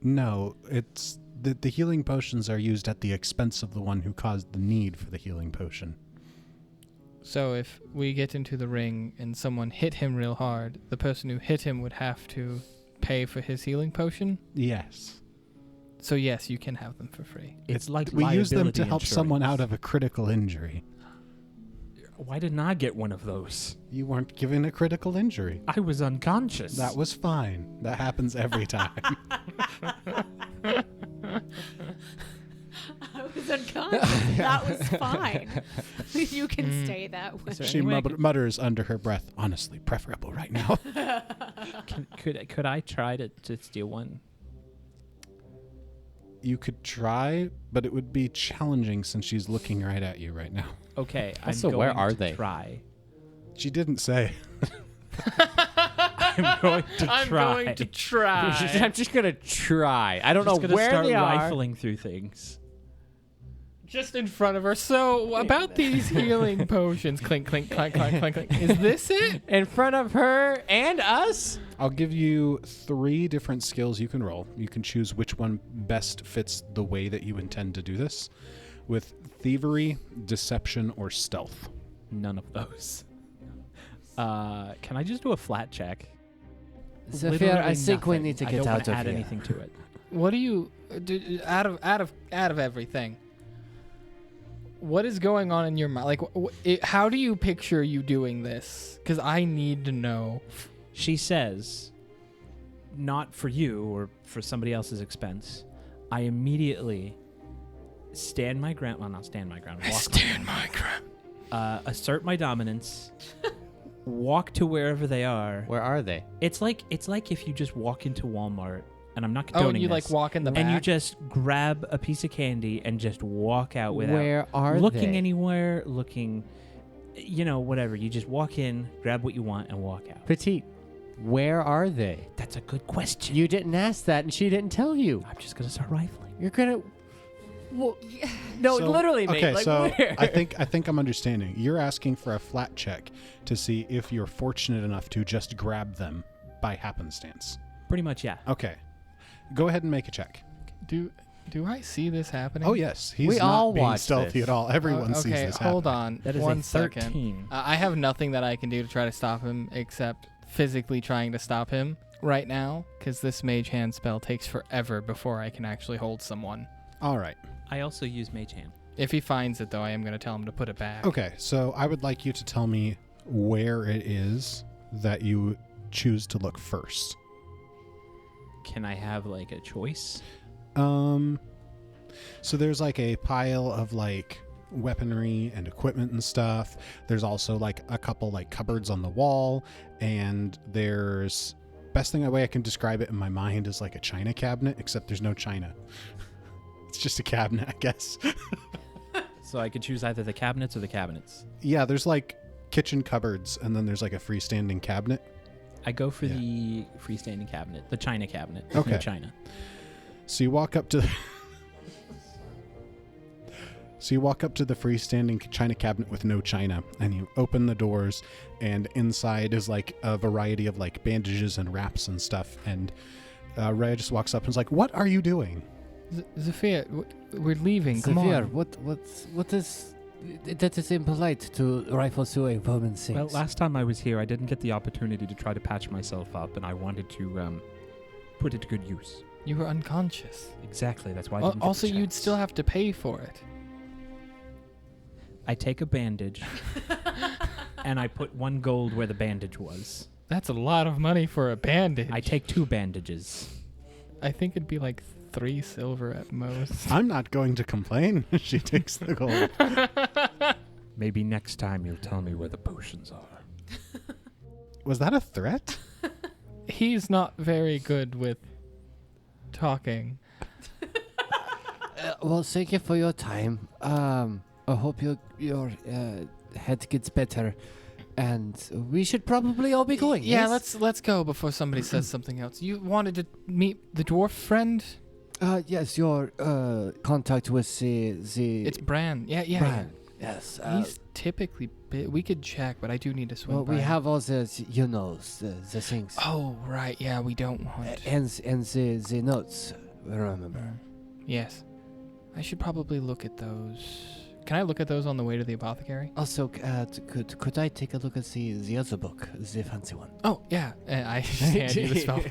No, it's the healing potions are used at the expense of the one who caused the need for the healing potion. So if we get into the ring and someone hit him real hard, the person who hit him would have to pay for his healing potion? Yes. So yes, you can have them for free. It's like We use them to liability help someone out insurance. of a critical injury. Why didn't I get one of those? You weren't given a critical injury. I was unconscious. That was fine. That happens every time. I was unconscious. That was fine. You can stay that way. She mutters under her breath, honestly, preferable right now. Could I try to steal one? You could try, but it would be challenging since she's looking right at you right now. Okay, Also, I'm going where are to they? try. She didn't say. I'm going to try. I'm going to try. I'm just gonna try. I don't Just know gonna where start they are. rifling through things. Just in front of her. So about these healing potions, clink, clink, clink, clink, clink, clink. Is this it? In front of her and us? I'll give you 3 different skills you can roll. You can choose which one best fits the way that you intend to do this, with thievery, deception, or stealth. None of those. Can I just do a flat check? Zephyr, Literally I think we nothing. need to I get don't out wanna of add here. anything to it. What do you out of everything? What is going on in your mind? Like, how do you picture you doing this? Because I need to know. She says, not for you or for somebody else's expense. I immediately stand my ground. Well, not stand my ground. Walk my ground. assert my dominance. Walk to wherever they are. Where are they? It's like if you just walk into Walmart, and I'm not Oh, condoning and you this, like walk in the back. and you just grab a piece of candy and just walk out without Where are looking they? anywhere, looking, whatever. You just walk in, grab what you want, and walk out. Petite, where are they? That's a good question. You didn't ask that, and she didn't tell you. I'm just gonna start rifling. You're gonna. Well, no, So- literally, mate. Okay, Like, so where? I think I'm understanding. You're asking for a flat check to see if you're fortunate enough to just grab them by happenstance. Pretty much, yeah. Okay. Go ahead and make a check. Do I see this happening? Oh, yes. He's We not all being watch stealthy this. at all. Everyone sees okay, this hold happening. on. That is One a second. 13. I have nothing that I can do to try to stop him except physically trying to stop him right now, because this mage hand spell takes forever before I can actually hold someone. All right. I also use Mage Hand. If he finds it, though, I am going to tell him to put it back. Okay, so I would like you to tell me where it is that you choose to look first. Can I have like a choice? So there's like a pile of like weaponry and equipment and stuff. There's also like a couple like cupboards on the wall, and there's best way I can describe it in my mind is like a china cabinet, except there's no china. It's just a cabinet, I guess. So I could choose either the cabinets or the cabinets. Yeah, there's like kitchen cupboards, and then there's like a freestanding cabinet. I go for Yeah. the freestanding cabinet, the China cabinet. Okay. No China. So you walk up to So you walk up to the freestanding china cabinet with no china, and you open the doors, and inside is like a variety of like bandages and wraps and stuff. And Rhea just walks up and is like, "What are you doing?" Zephyr, we're leaving. Come Zephyr, on. what is... That is impolite to rifle through a woman's things. Well, last time I was here, I didn't get the opportunity to try to patch myself up, and I wanted to put it to good use. You were unconscious. Exactly. That's why. I didn't get the Also, you'd chance. still have to pay for it. I take a bandage and I put 1 gold where the bandage was. That's a lot of money for a bandage. I take 2 bandages. I think it'd be like 3 silver at most. I'm not going to complain. She takes the gold. Maybe next time you'll tell me where the potions are. Was that a threat? He's not very good with talking. Well, thank you for your time. I hope your head gets better, and we should probably all be going. Yeah, yes? let's go before somebody says something else. You wanted to meet the dwarf friend? Yes, your contact with the It's Bran. Yeah. Bran. Yes. He's typically we could check, but I do need to swing. Well, by we him. have all the the things. Oh right, yeah, we don't want. And the notes. Remember. Yes. I should probably look at those. Can I look at those on the way to the apothecary? Also, could I take a look at the other book, the fancy one? Oh, yeah. I hand you the spell.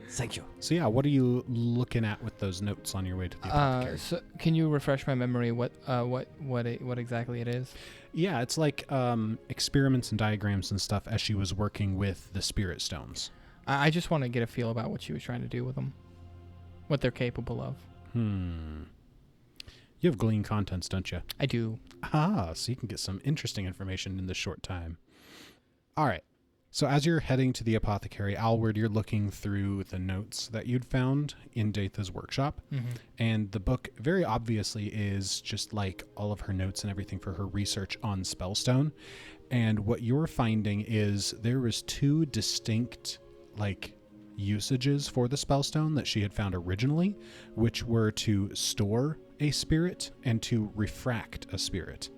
Thank you. So yeah, what are you looking at with those notes on your way to the apothecary? So can you refresh my memory what exactly it is? Yeah, it's like experiments and diagrams and stuff as she was working with the spirit stones. I just want to get a feel about what she was trying to do with them. What they're capable of. You have glean contents, don't you? I do. Ah, so you can get some interesting information in this short time. All right. So as you're heading to the apothecary, Alward, you're looking through the notes that you'd found in Datha's workshop. Mm-hmm. And the book very obviously is just like all of her notes and everything for her research on Spellstone. And what you're finding is there was 2 distinct usages for the Spellstone that she had found originally, which were to store a spirit and to refract a spirit.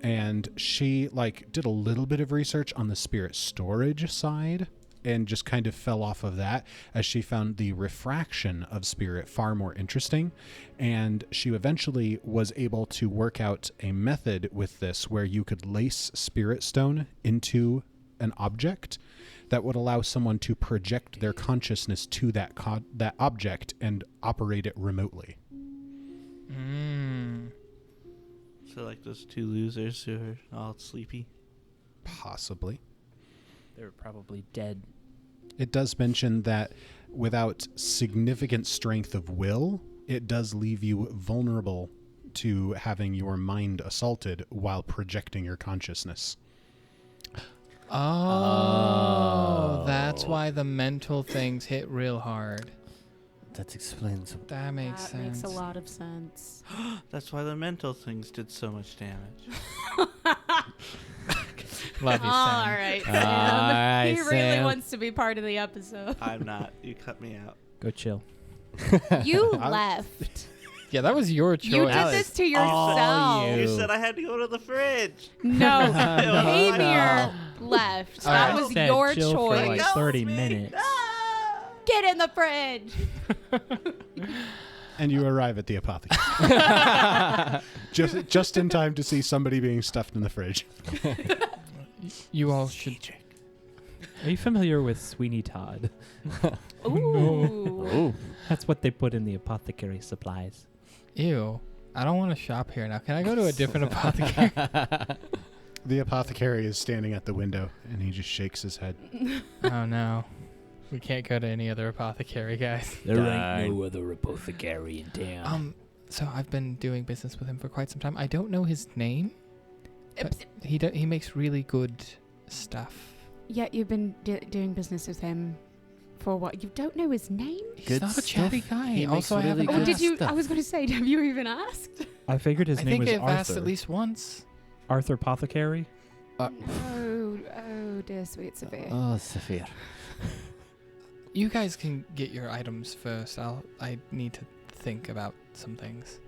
And she did a little bit of research on the spirit storage side and just kind of fell off of that as she found the refraction of spirit far more interesting. And she eventually was able to work out a method with this where you could lace spirit stone into an object that would allow someone to project their consciousness to that object and operate it remotely. So like those 2 losers who are all sleepy? Possibly. They're probably dead. It does mention that without significant strength of will, it does leave you vulnerable to having your mind assaulted while projecting your consciousness. Oh, that's why the mental things hit real hard. That explains. That makes sense. That makes a lot of sense. That's why the mental things did so much damage. Love you, Sam. All right, Sam. He really wants to be part of the episode. I'm not. You cut me out. Go chill. You left. Yeah, that was your choice. You did this to yourself. You said I had to go to the fridge. No, Amir left. That was Said your chill choice. For 30 minutes. Get in the fridge. And you arrive at the apothecary. just in time to see somebody being stuffed in the fridge. You all should. Are you familiar with Sweeney Todd? Ooh. That's what they put in the apothecary supplies. Ew. I don't want to shop here now. Can I go to a different apothecary? The apothecary is standing at the window, and he just shakes his head. Oh, no. We can't go to any other apothecary, guys. There ain't no other apothecary in town. So I've been doing business with him for quite some time. I don't know his name, but he makes really good stuff. Yeah, you've been doing business with him for what? You don't know his name? He's not a chatty guy. He Also, I makes haven't really Oh, good did you? stuff. I was going to say, have you even asked? I figured his I name think was I've Arthur. asked at least once. Arthur Apothecary? Oh, dear sweet Sophia. Oh, Saphir. You guys can get your items first. I need to think about some things.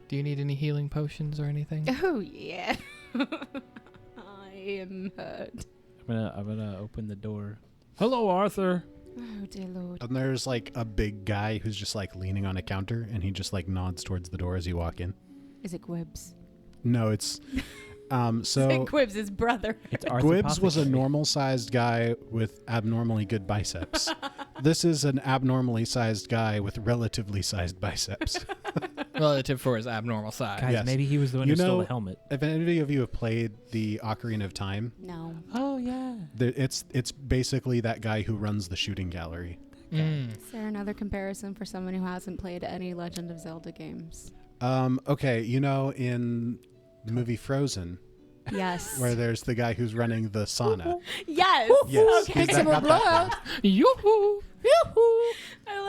Do you need any healing potions or anything? Oh, yeah. I am hurt. I'm gonna open the door. Hello, Arthur. Oh, dear Lord. And there's a big guy who's just leaning on a counter, and he just nods towards the door as you walk in. Is it Gwibs? No, it's Is it Gwibs' brother? It's Arthur Gwibs was a Apothecary. normal-sized guy with abnormally good biceps. This is an abnormally sized guy with relatively sized biceps. Relative for his abnormal size. Guys, Yes. maybe he was the one You who stole know- the helmet. If any of you have played the Ocarina of Time, No. Oh, yeah. it's basically that guy who runs the shooting gallery. Mm. Is there another comparison for someone who hasn't played any Legend of Zelda games? Okay, in the movie Frozen, Yes. where there's the guy who's running the sauna. Yes. Yes, Okay. he's that guy. Yoo-hoo!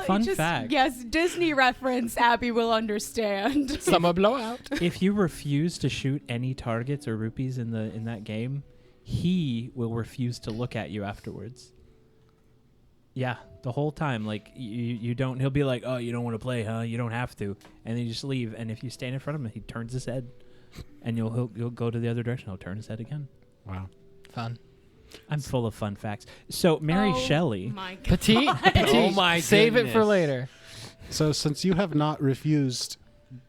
Fun fact. Yes, Disney reference Abby will understand. Summer blowout. If you refuse to shoot any targets or rupees in that game, he will refuse to look at you afterwards. Yeah, the whole time. You don't. He'll be like, "Oh, you don't want to play, huh? You don't have to," and then you just leave. And if you stand in front of him, he turns his head, and you'll go to the other direction. He'll turn his head again. Wow. Fun. I'm full of fun facts. So Mary Shelley. My God. Petite. Oh my Save it for goodness. later. So since you have not refused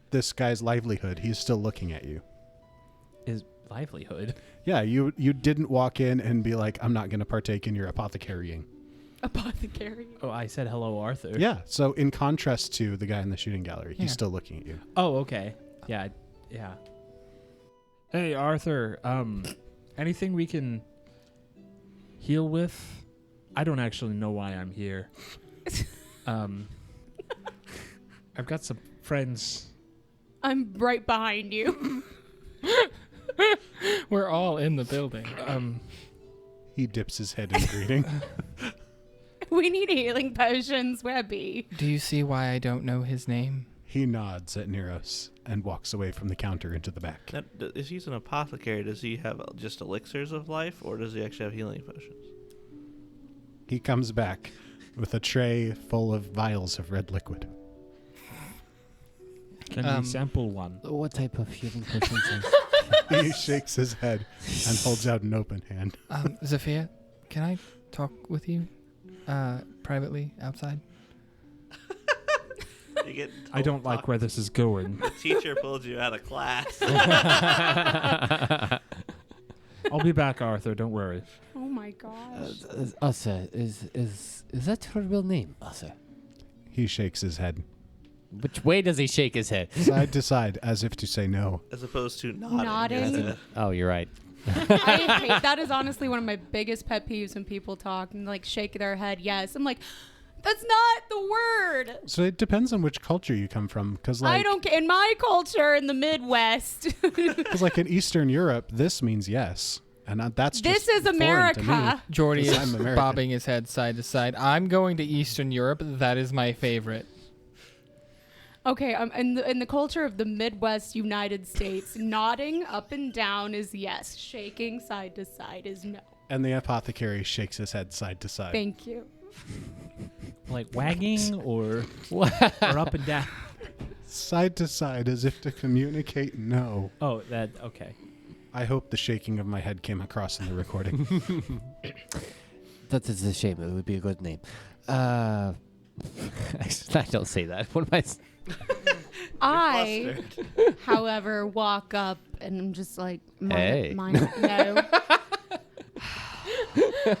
this guy's livelihood, he's still looking at you. His livelihood? Yeah, you didn't walk in and be like, I'm not going to partake in your apothecarying. Apothecary. Oh, I said hello, Arthur. Yeah, so in contrast to the guy in the shooting gallery, he's still looking at you. Oh, okay. Yeah. Hey, Arthur. Anything we can heal with? I don't actually know why I'm here. I've got some friends. I'm right behind you. We're all in the building. He dips his head in greeting. We need healing potions, Webby. Do you see why I don't know his name? He nods at Neros and walks away from the counter into the back. Now, if he's an apothecary, does he have just elixirs of life, or does he actually have healing potions? He comes back with a tray full of vials of red liquid. Can we sample one? What type of healing potions is? He shakes his head and holds out an open hand. Zafia, can I talk with you privately outside? I don't like where this is going. The teacher pulled you out of class. I'll be back, Arthur. Don't worry. Oh my gosh. Asa, is that her real name, Asa? He shakes his head. Which way does he shake his head? Side to side, as if to say no. As opposed to nodding. Nodding. Oh, you're right. I hate that. Is honestly one of my biggest pet peeves when people talk and like shake their head yes. I'm like, that's not the word. So it depends on which culture you come from, because I don't care. In my culture, in the Midwest, because like in Eastern Europe, this means yes, and that's this just is foreign to me. America. Jordy is I'm American. bobbing his head side to side. I'm going to Eastern Europe. That is my favorite. Okay, in the culture of the Midwest United States, nodding up and down is yes. Shaking side to side is no. And the apothecary shakes his head side to side. Thank you. Like wagging or up and down? Side to side, as if to communicate no. Oh, okay. I hope the shaking of my head came across in the recording. That is a shame. It would be a good name. I don't say that. What am I, however, walk up and I'm just like, no.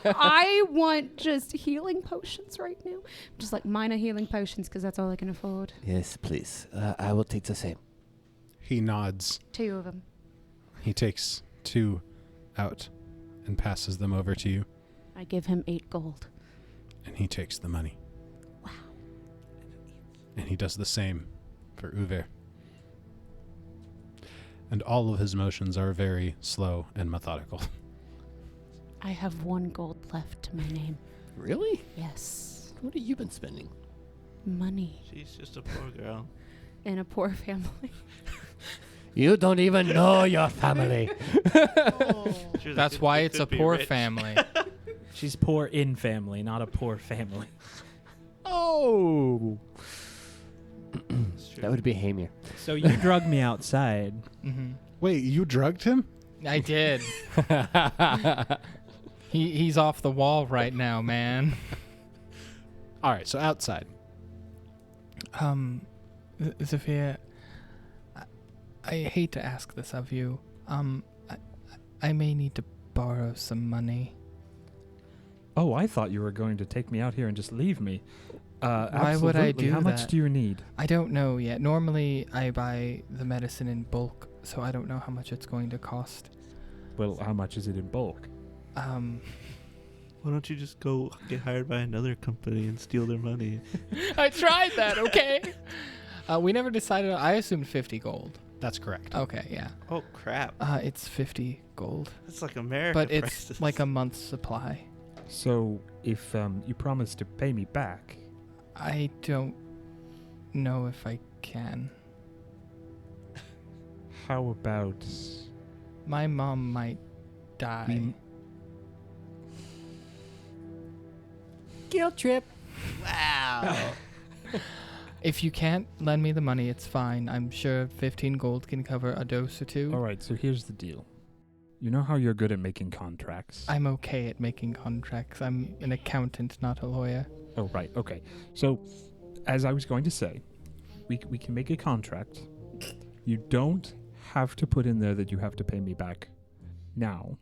I want just healing potions right now. Just like minor healing potions because that's all I can afford. Yes, please. I will take the same. He nods. 2 of them. He takes 2 out and passes them over to you, I give him 8 gold. and he takes the money. Wow. And he does the same for Uver. And all of his motions are very slow and methodical. I have 1 gold left to my name. Really? Yes. What have you been spending? Money. She's just a poor girl. In a poor family. You don't even know your family. That's why it's a poor family. She's poor in family, not a poor family. Oh. That would be Hamir. So you drug me outside. Mm-hmm. Wait, you drugged him? I did. He's off the wall right now, man. All right, so outside. Zafia, I hate to ask this of you. I may need to borrow some money. Oh, I thought you were going to take me out here and just leave me. Why would I absolutely. do How that? much do you need? I don't know yet. Normally, I buy the medicine in bulk, so I don't know how much it's going to cost. Well, how much is it in bulk? Why don't you just go get hired by another company and steal their money? I tried that, okay? We never decided. I assumed 50 gold. That's correct. Okay, yeah. Oh, crap. It's 50 gold. That's like America But it's prices. like a month's supply. So, if you promise to pay me back... I don't know if I can. How about... My mom might die. Guilt trip. Wow. If you can't lend me the money, it's fine. I'm sure 15 gold can cover a dose or 2. All right, so here's the deal. You know how you're good at making contracts? I'm okay at making contracts. I'm an accountant, not a lawyer. Oh, right, okay. So, as I was going to say, we can make a contract. You don't have to put in there that you have to pay me back now.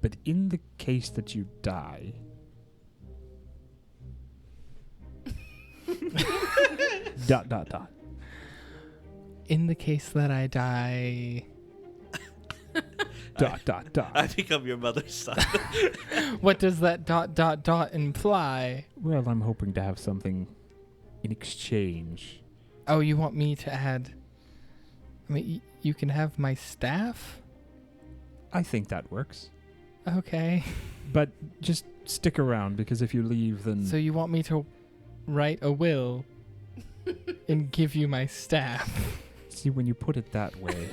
But in the case that you die... dot, dot, dot. In the case that I die... dot, dot, dot. I become your mother's son. What does that dot, dot, dot imply? Well, I'm hoping to have something in exchange. Oh, you want me to add... I mean, you can have my staff? I think that works. Okay. But just stick around, because if you leave, then... So you want me to write a will and give you my staff? See, when you put it that way,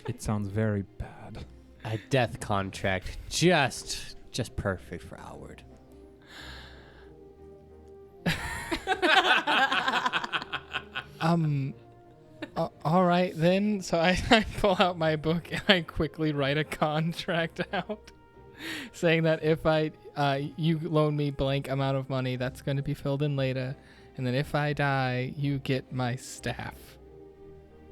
it sounds very bad. A death contract, just perfect for Howard. All right then. So I pull out my book and I quickly write a contract out, saying that if you loan me blank amount of money, that's going to be filled in later, and then if I die, you get my staff.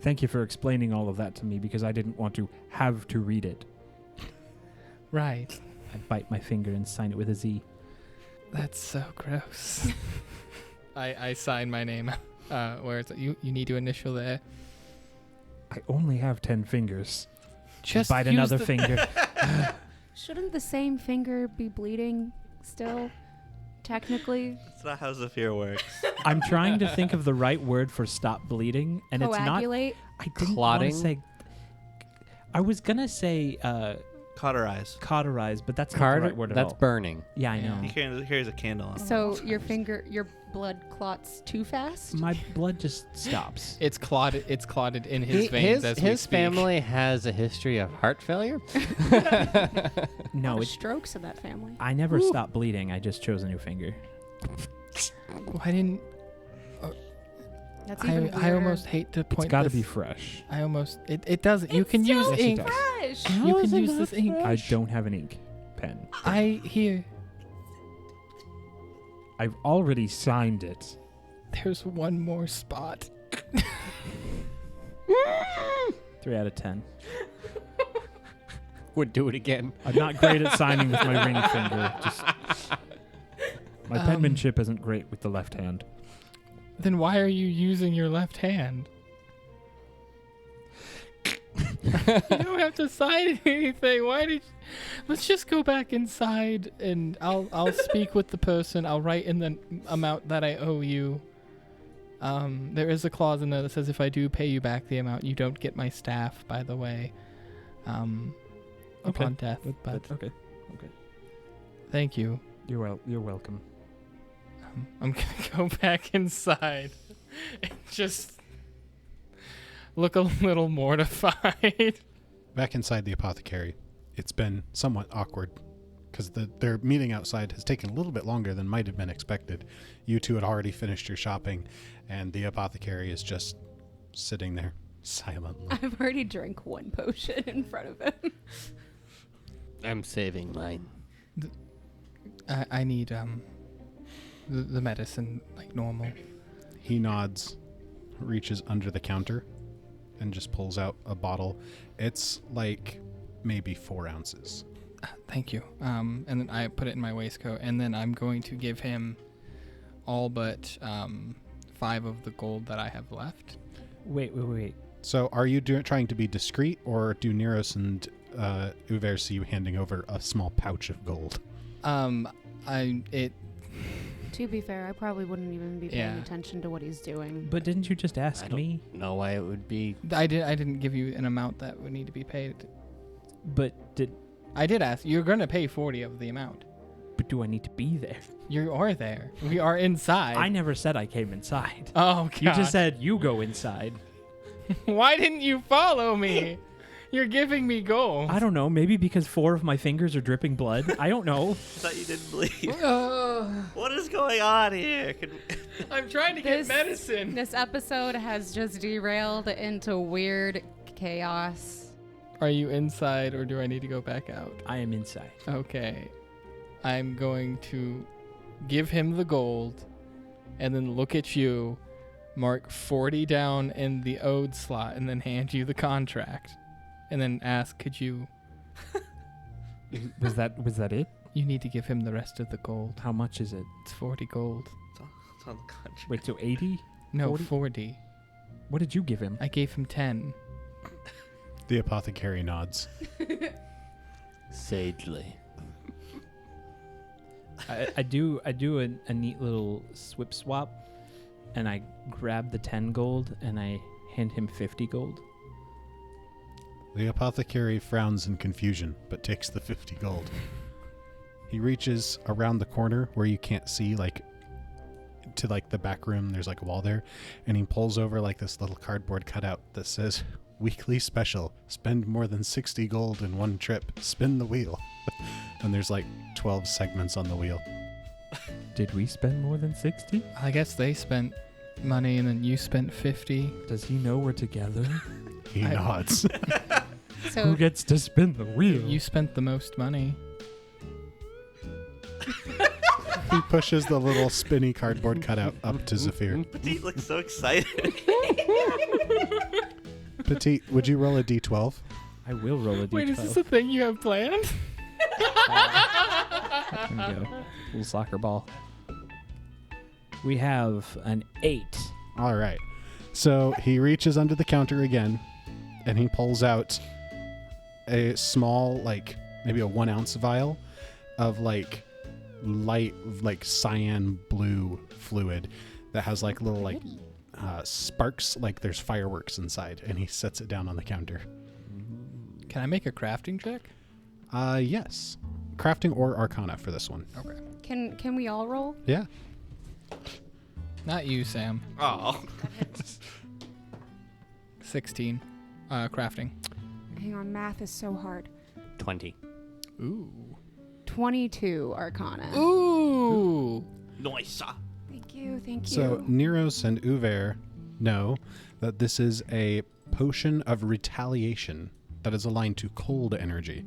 Thank you for explaining all of that to me, because I didn't want to have to read it. Right. I bite my finger and sign it with a Z. That's so gross. I sign my name. Where it's you need to initial there. I only have 10 fingers. Just bite use another the- finger. Shouldn't the same finger be bleeding still? Technically? That's not how Zephyr works. I'm trying to think of the right word for stop bleeding, and it's not. Coagulate? I didn't want to Clotting? say. I was gonna say Cauterize. cauterize, but that's not the right word at That's all. burning. Yeah, I know. He carries a candle on. So your blood clots too fast? My blood just stops. It's clotted in his veins as we his speak. family has a history of heart failure. No, Lot of it's. strokes in that family. I never stopped bleeding. I just chose a new finger. Why didn't That's even I weirder. almost hate to point It's got to this. be fresh. I almost it doesn't. You It's can use so Yes, it ink. does. fresh. You can use this ink. I don't have an ink pen. Here. I've already signed it. There's one more spot. 3 out of 10. Would do it again. I'm not great at signing with my ring finger. Just my penmanship isn't great with the left hand. Then why are you using your left hand? You don't have to sign anything. Why did? Let's just go back inside and I'll speak with the person. I'll write in the amount that I owe you. There is a clause in there that says if I do pay you back the amount, you don't get my staff. By the way, upon death. But Okay. thank you. You're welcome. I'm gonna go back inside and just look a little mortified. Back inside the apothecary, it's been somewhat awkward because their meeting outside has taken a little bit longer than might have been expected. You two had already finished your shopping, and the apothecary is just sitting there silently. I've already drank one potion in front of him. I'm saving mine. I need the medicine like normal. He nods, reaches under the counter, and just pulls out a bottle. It's like maybe 4 ounces. Thank you. And then I put it in my waistcoat, and then I'm going to give him all but 5 of the gold that I have left. Wait. So are you trying to be discreet, or do Neros and Uver see you handing over a small pouch of gold? To be fair, I probably wouldn't even be paying Yeah. attention to what he's doing. But didn't you just ask I don't me? know why it would be. I didn't give you an amount that would need to be paid. But I did ask. You're going to pay 40 of the amount. But do I need to be there? You are there. We are inside. I never said I came inside. Oh, God. You just said you go inside. Why didn't you follow me? You're giving me gold. I don't know. Maybe because 4 of my fingers are dripping blood. I don't know. I thought you didn't bleed. Uh, What is going on here? I'm trying to get medicine. This episode has just derailed into weird chaos. Are you inside or do I need to go back out? I am inside. Okay. I'm going to give him the gold and then look at you, mark 40 down in the owed slot, and then hand you the contract, and then ask, could you... Was that it? You need to give him the rest of the gold. How much is it? It's 40 gold. It's on the contract. Wait, so 80? No, 40? 40. What did you give him? I gave him 10. The apothecary nods. Sagely. I do a neat little swip swap, and I grab the 10 gold and I hand him 50 gold. The apothecary frowns in confusion, but takes the 50 gold. He reaches around the corner where you can't see, to the back room. There's a wall there, and he pulls over this little cardboard cutout that says, "Weekly special. Spend more than 60 gold in one trip. Spin the wheel." And there's 12 segments on the wheel. Did we spend more than 60? I guess they spent money and then you spent 50. Does he know we're together? He nods. So Who gets to spin the wheel? You spent the most money. He pushes the little spinny cardboard cutout up to Zephyr. Petite looks so excited. Petite, would you roll a d12? I will roll a d12. Wait, is this a thing you have planned? There we go. Little soccer ball. We have an 8. All right. So he reaches under the counter again, and he pulls out a small, maybe a 1 ounce vial of light, cyan blue fluid that has little sparks, there's fireworks inside, and he sets it down on the counter. Can I make a crafting check? Yes. Crafting or Arcana for this one. Okay. can we all roll? Yeah. Not you, Sam. Oh. 16. Crafting. Hang on, math is so hard. 20. Ooh. 22 Arcana. Ooh. Nice. Thank you. So Neros and Uver know that this is a potion of retaliation that is aligned to cold energy.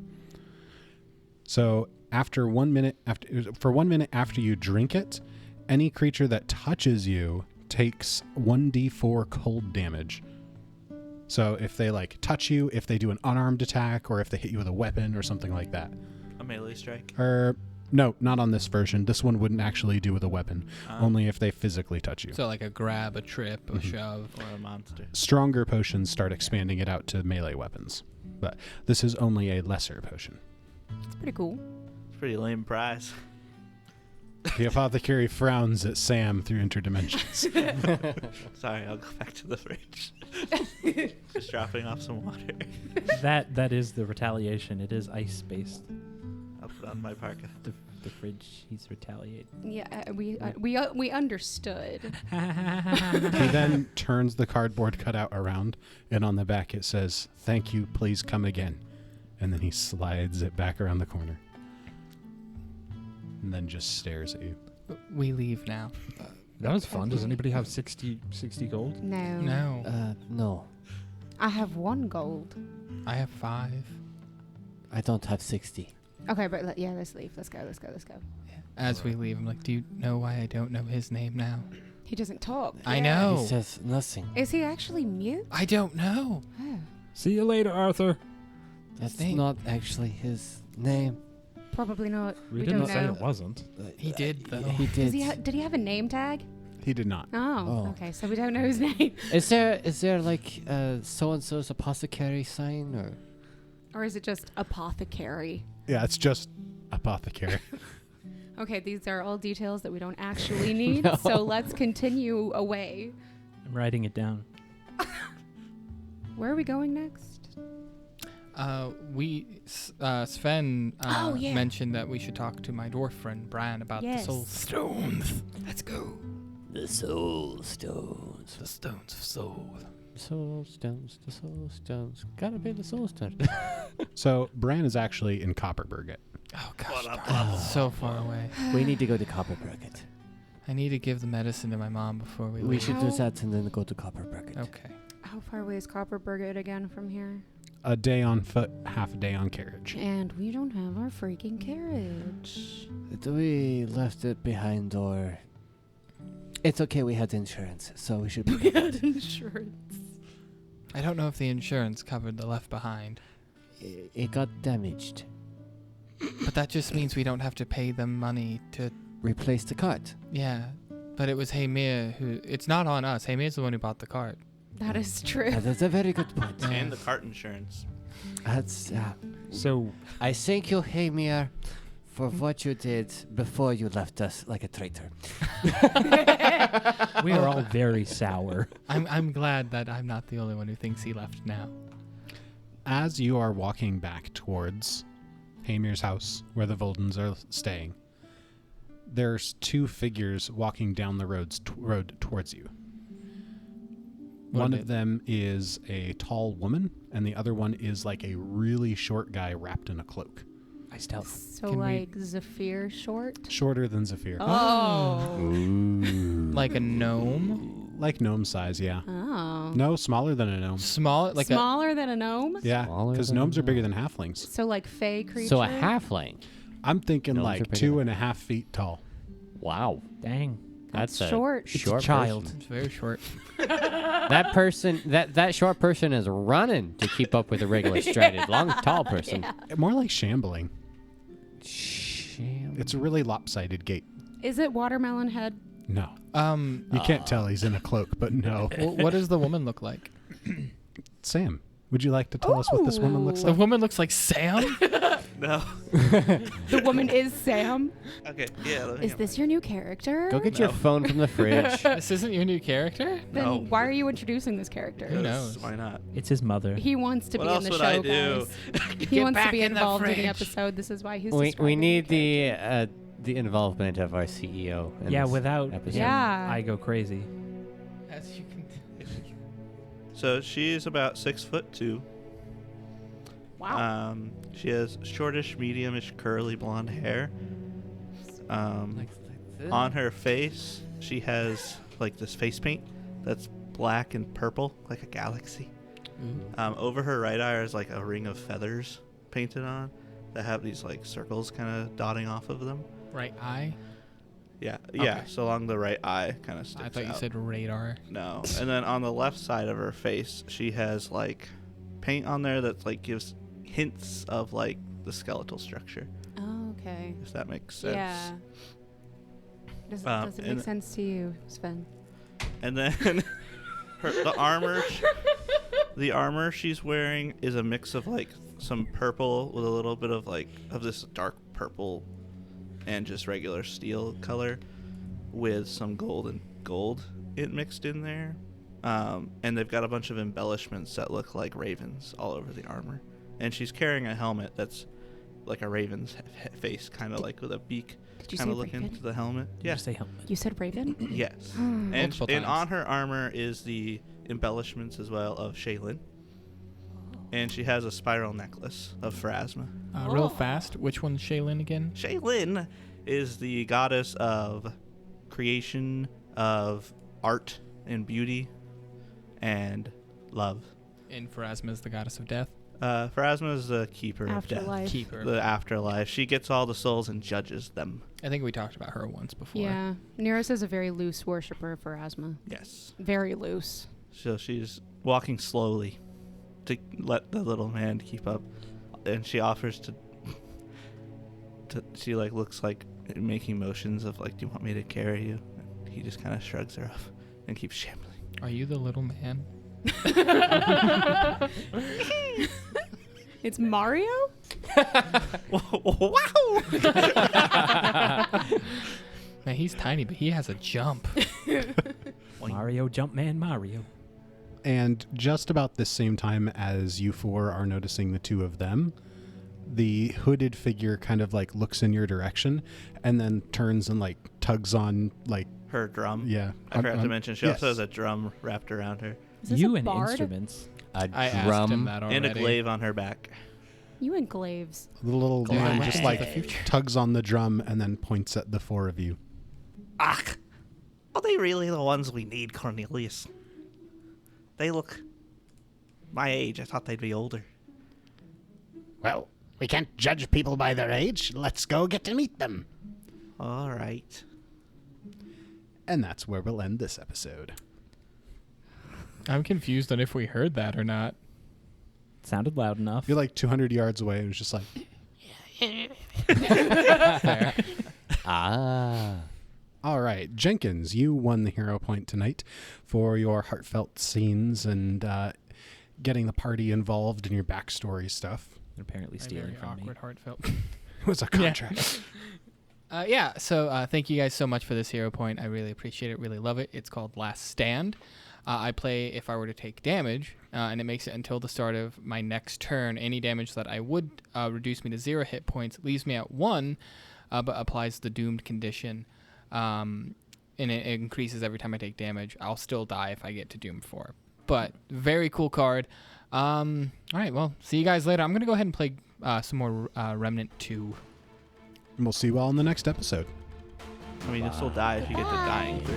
So for 1 minute after you drink it, any creature that touches you takes 1d4 cold damage. So if they touch you, if they do an unarmed attack, or if they hit you with a weapon or something like that. A melee strike. No, not on this version. This one wouldn't actually do with a weapon, only if they physically touch you. So a grab, a trip, a shove. Or a monster. Stronger potions start expanding it out to melee weapons, but this is only a lesser potion. It's pretty cool. It's a pretty lame prize. The apothecary frowns at Sam through interdimensions. Sorry, I'll go back to the fridge. Just dropping off some water. That is the retaliation. It is ice based. I'll put on my parka. The fridge. He's retaliating. Yeah, we understood. He then turns the cardboard cutout around, and on the back it says, "Thank you, please come again." And then he slides it back around the corner. And then just stares at you. We leave now. That was fun. Does anybody have 60 gold? No. No. No. I have 1 gold. I have 5. I don't have 60. Okay, but let's leave. Let's go. As we leave, I'm like, do you know why I don't know his name now? He doesn't talk. I know. He says nothing. Is he actually mute? I don't know. Oh. See you later, Arthur. That's name. not actually his name. Probably not. We We didn't don't say know. it wasn't. He did, though. He did. Did he have a name tag? He did not. Oh, Oh. okay. So we don't know his name. Is there so and so's apothecary sign or? Or is it just apothecary? Yeah, it's just apothecary. Okay, these are all details that we don't actually need. No. So let's continue away. I'm writing it down. Where are we going next? Sven Oh, yeah. mentioned that we should talk to my dwarf friend Bran about Yes. the soul stones. Let's go. The soul stones. The stones of soul. Soul stones. The soul stones. Gotta be the soul stones. So Bran is actually in Copperburget. Oh gosh, What up, darn, Papa? so far away. We need to go to Copperburget. I need to give the medicine to my mom before we We leave. should do How- that and then go to Copperburget. Okay. How far away is Copperburget again from here? A day on foot, half a day on carriage. And we don't have our freaking carriage. We left it behind or... It's okay. We had insurance, so we should be We good. had insurance. I don't know if the insurance covered the left behind, It got damaged. but that just means we don't have to pay them money to. Replace the cart. Yeah, but it was Hamir who. It's not on us. Hamir's the one who bought the cart. That is true. That's a very good point. Yeah. And the cart insurance. That's. So I thank you, Hamir, for what you did before you left us like a traitor. we are all very sour. I'm glad that I'm not the only one who thinks he left now. As you are walking back towards Hamir's house, where the Voldens are staying, there's two figures walking down the road towards you. One of them is a tall woman, and the other one is like a really short guy wrapped in a cloak. I stealth. So Can we- like Zephyr short? Shorter than Zephyr. Oh. Like a gnome? Like gnome size, yeah. Oh. No, smaller than a gnome. Small, like Smaller than a gnome? Yeah, Smaller because than gnomes a are bigger gnome. than halflings. So like fey creature? So a halfling. I'm thinking Gnomes are like bigger. 2.5 feet tall. Wow. Dang. That's a short. It's a short child. person. It's very short. That person, that short person is running to keep up with a regular strided, tall person. More like shambling. Sham. It's a really lopsided gait. Is it watermelon head? No. Um, You can't tell he's in a cloak, but no. what does the woman look like? Sam, would you like to tell us what this woman looks The like? woman looks like Sam. No. The woman is Sam. Okay. Yeah. let me Is get this your new character? Go get your phone from the fridge. This isn't your new character? Then No. why are you introducing this character? Who knows? Why not? It's his mother. He wants to What be in else the would show, I do? guys. He wants to be involved in the episode. This is why he's we describing need character. the involvement of our CEO. in Yeah, this without episode. him, Yeah. I go crazy. As you can. So she's about 6'2". Wow. She has shortish, mediumish, curly blonde hair. On her face, she has like this face paint that's black and purple, like a galaxy. Over her right eye is like a ring of feathers painted on that have these like circles kind of dotting off of them. Right eye? Yeah, Okay. So along the right eye kind of sticks I thought you out. said radar. No. And then on the left side of her face, she has like paint on there that like gives hints of like the skeletal structure, Oh, okay. if that makes sense. Yeah. Does it and- make sense to you, Sven? And then the armor she's wearing is a mix of like some purple with a little bit of like of this dark purple and just regular steel color with some gold mixed in there. And they've got a bunch of embellishments that look like ravens all over the armor. And she's carrying a helmet that's like a raven's face, kind of like with a beak, Did you kind say of looking raven? into the helmet. Did Yeah. you say helmet? You said raven? Yes. Multiple and times. on her armor is the embellishments as well of Shaylin. And she has a spiral necklace of Pharasma. Real fast, which one's Shaylin again? Shaylin is the goddess of creation, of art and beauty, and love. And Pharasma is the goddess of death. Pharasma is the keeper of Afterlife. death. Keeper. The afterlife. She gets all the souls and judges them. I think we talked about her once before. Yeah. Neros is a very loose worshiper for Asma. Yes. Very loose. So she's walking slowly to let the little man keep up, and she offers to she like looks like making motions of like, do you want me to carry you? And he just kind of shrugs her off and keeps shambling. Are you the little man? It's Mario? Wow! Man, he's tiny, but he has a jump. Mario Jumpman Mario. And just about the same time as you four are noticing the two of them, the hooded figure kind of like looks in your direction and then turns and like tugs on like, Her drum. yeah. I forgot to mention she also yes. has a drum wrapped around her Is this You a and bard? instruments. A I asked him drum. that already. and a glaive on her back. You and Glaves. The little Yeah, man look just into like the future. tugs on the drum and then points at the four of you. Ach! Are they really the ones we need, Cornelius? They look my age. I thought they'd be older. Well, we can't judge people by their age. Let's go get to meet them. All right. And that's where we'll end this episode. I'm confused on if we heard that or not. Sounded loud enough. You're like 200 yards away, and it's just like... Fair. All right, Jenkins, you won the hero point tonight for your heartfelt scenes and getting the party involved in your backstory stuff. They're apparently stealing from awkward, me. heartfelt. It was a contract. So thank you guys so much for this hero point. I really appreciate it, really love it. It's called Last Stand. I play if I were to take damage, and it makes it until the start of my next turn. Any damage that I would reduce me to 0 hit points leaves me at 1, but applies the doomed condition. And it increases every time I take damage. I'll still die if I get to Doom 4. But very cool card. All right, well, see you guys later. I'm going to go ahead and play some more Remnant 2. And we'll see you all in the next episode. I mean, you'll still die if you get to dying 3.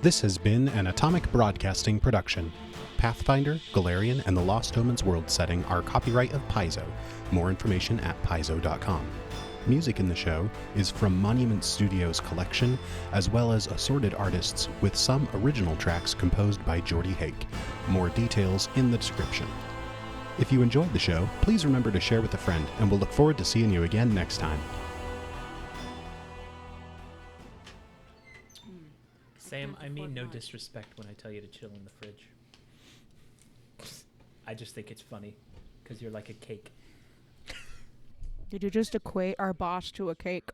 This has been an Atomic Broadcasting production. Pathfinder, Galarian, and the Lost Omens world setting are copyright of Paizo. More information at paizo.com. Music in the show is from Monument Studios' collection, as well as assorted artists, with some original tracks composed by Jordy Hake. More details in the description. If you enjoyed the show, please remember to share with a friend, and we'll look forward to seeing you again next time. Sam, I mean no disrespect when I tell you to chill in the fridge. I just think it's funny, because you're like a cake. Did you just equate our boss to a cake?